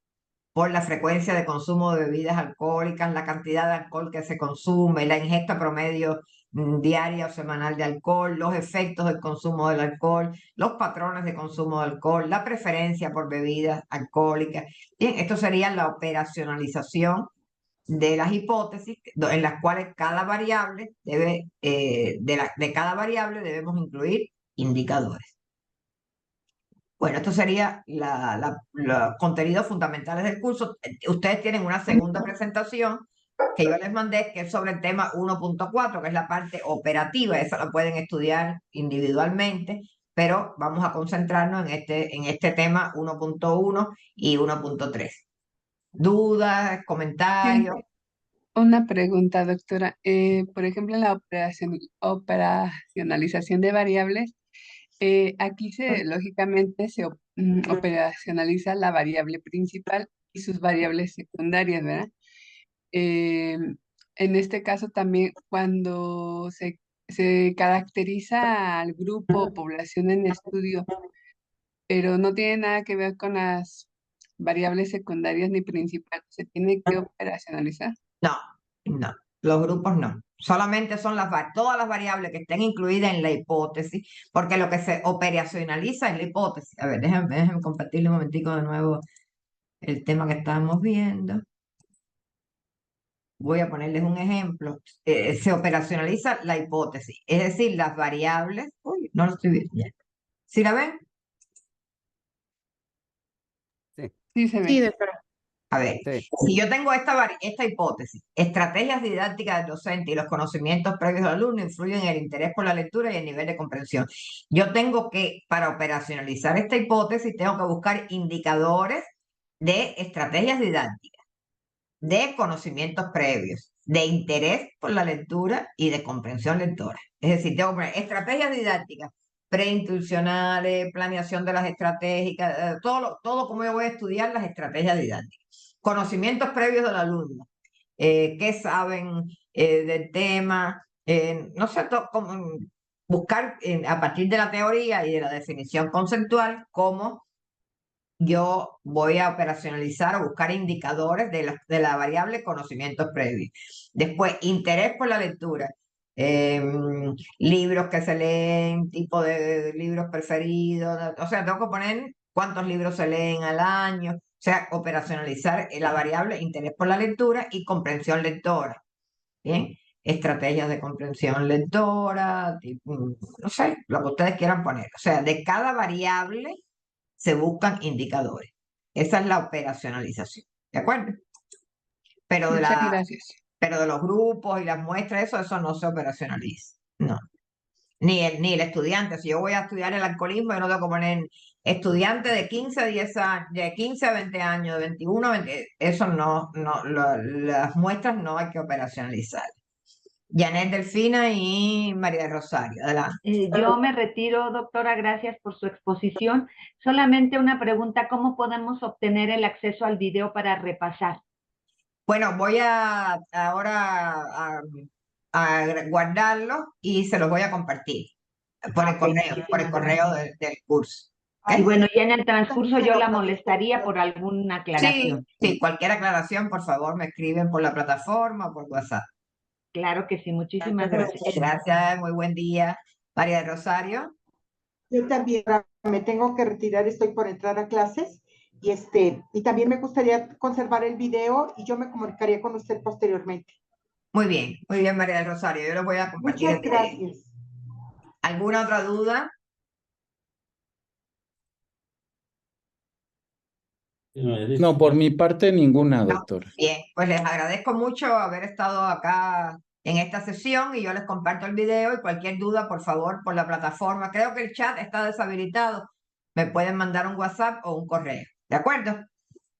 Por la frecuencia de consumo de bebidas alcohólicas, la cantidad de alcohol que se consume, la ingesta promedio diaria o semanal de alcohol, los efectos del consumo del alcohol, los patrones de consumo de alcohol, la preferencia por bebidas alcohólicas. Bien, esto sería la operacionalización de las hipótesis en las cuales cada variable debe, de cada variable debemos incluir indicadores. Bueno, esto sería los contenidos fundamentales del curso. Ustedes tienen una segunda presentación que yo les mandé, que es sobre el tema 1.4, que es la parte operativa. Esa la pueden estudiar individualmente, pero vamos a concentrarnos en este tema 1.1 y 1.3. ¿Dudas, Sí, comentarios? una pregunta, doctora. Por ejemplo, en la operacionalización de variables, aquí lógicamente operacionaliza la variable principal y sus variables secundarias, ¿verdad? Eh, en este caso también cuando se caracteriza al grupo o población en estudio, pero no tiene nada que ver con las variables secundarias ni principales, se tiene que operacionalizar. No, no, los grupos no. Solamente son todas las variables que estén incluidas en la hipótesis, porque lo que se operacionaliza es la hipótesis. A ver, déjenme compartirle un momentico de nuevo el tema que estábamos viendo. Voy a ponerles un ejemplo. Se operacionaliza la hipótesis, es decir, las variables. Uy, no lo estoy viendo ya. ¿Sí la ven? Sí, Sí, se Sí, ve. doctora. A ver, sí. si yo tengo esta hipótesis, estrategias didácticas del docente y los conocimientos previos del alumno influyen en el interés por la lectura y el nivel de comprensión. Yo tengo que, para operacionalizar esta hipótesis, tengo que buscar indicadores de estrategias didácticas, de conocimientos previos, de interés por la lectura y de comprensión lectora. Es decir, tengo que poner estrategias didácticas, preinstitucionales, planeación de las estratégicas, todo como yo voy a estudiar las estrategias didácticas. Conocimientos previos del alumno, qué saben del tema, no sé, buscar a partir de la teoría y de la definición conceptual cómo yo voy a operacionalizar o buscar indicadores de la variable conocimientos previos. Después, interés por la lectura. Libros que se leen, tipo de libros preferidos. O sea, tengo que poner cuántos libros se leen al año. O sea, operacionalizar la variable interés por la lectura y comprensión lectora. Bien, estrategias de comprensión lectora, no sé, lo que ustedes quieran poner. O sea, de cada variable se buscan indicadores. Esa es la operacionalización, ¿de acuerdo? Pero Muchas gracias. pero de los grupos y las muestras, eso no se operacionaliza. No. Ni el estudiante. Si yo voy a estudiar el alcoholismo, yo no tengo que poner estudiante de 15 a 10 años, de 15 a 20 años, de 21 a 20, eso las muestras no hay que operacionalizar. Janet Delfina y María de Rosario, adelante. Yo me retiro, doctora, gracias por su exposición. Solamente una pregunta, ¿cómo podemos obtener el acceso al video para repasar? Bueno, voy ahora a guardarlo y se los voy a compartir por el correo del curso. Y bueno, ya en el transcurso yo la molestaría por alguna aclaración. Sí, cualquier aclaración, por favor, me escriben por la plataforma o por WhatsApp. Claro que sí, muchísimas gracias. Gracias, muy buen día. María del Rosario. Yo también me tengo que retirar, estoy por entrar a clases y también me gustaría conservar el video y yo me comunicaría con usted posteriormente. Muy bien, María del Rosario. Yo les voy a compartir Muchas el video. gracias. ¿Alguna otra duda? No, por mi parte ninguna, doctora. Bien, pues les agradezco mucho haber estado acá en esta sesión y yo les comparto el video y cualquier duda, por favor, por la plataforma. Creo que el chat está deshabilitado. Me pueden mandar un WhatsApp o un correo. ¿De acuerdo?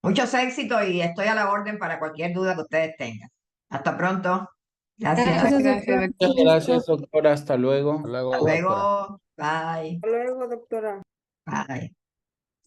Muchos éxitos y estoy a la orden para cualquier duda que ustedes tengan. Hasta pronto. Gracias. Gracias, doctora. Gracias, doctora. Hasta luego. Hasta luego, Hasta doctora. luego. Bye. Hasta luego, doctora. Bye.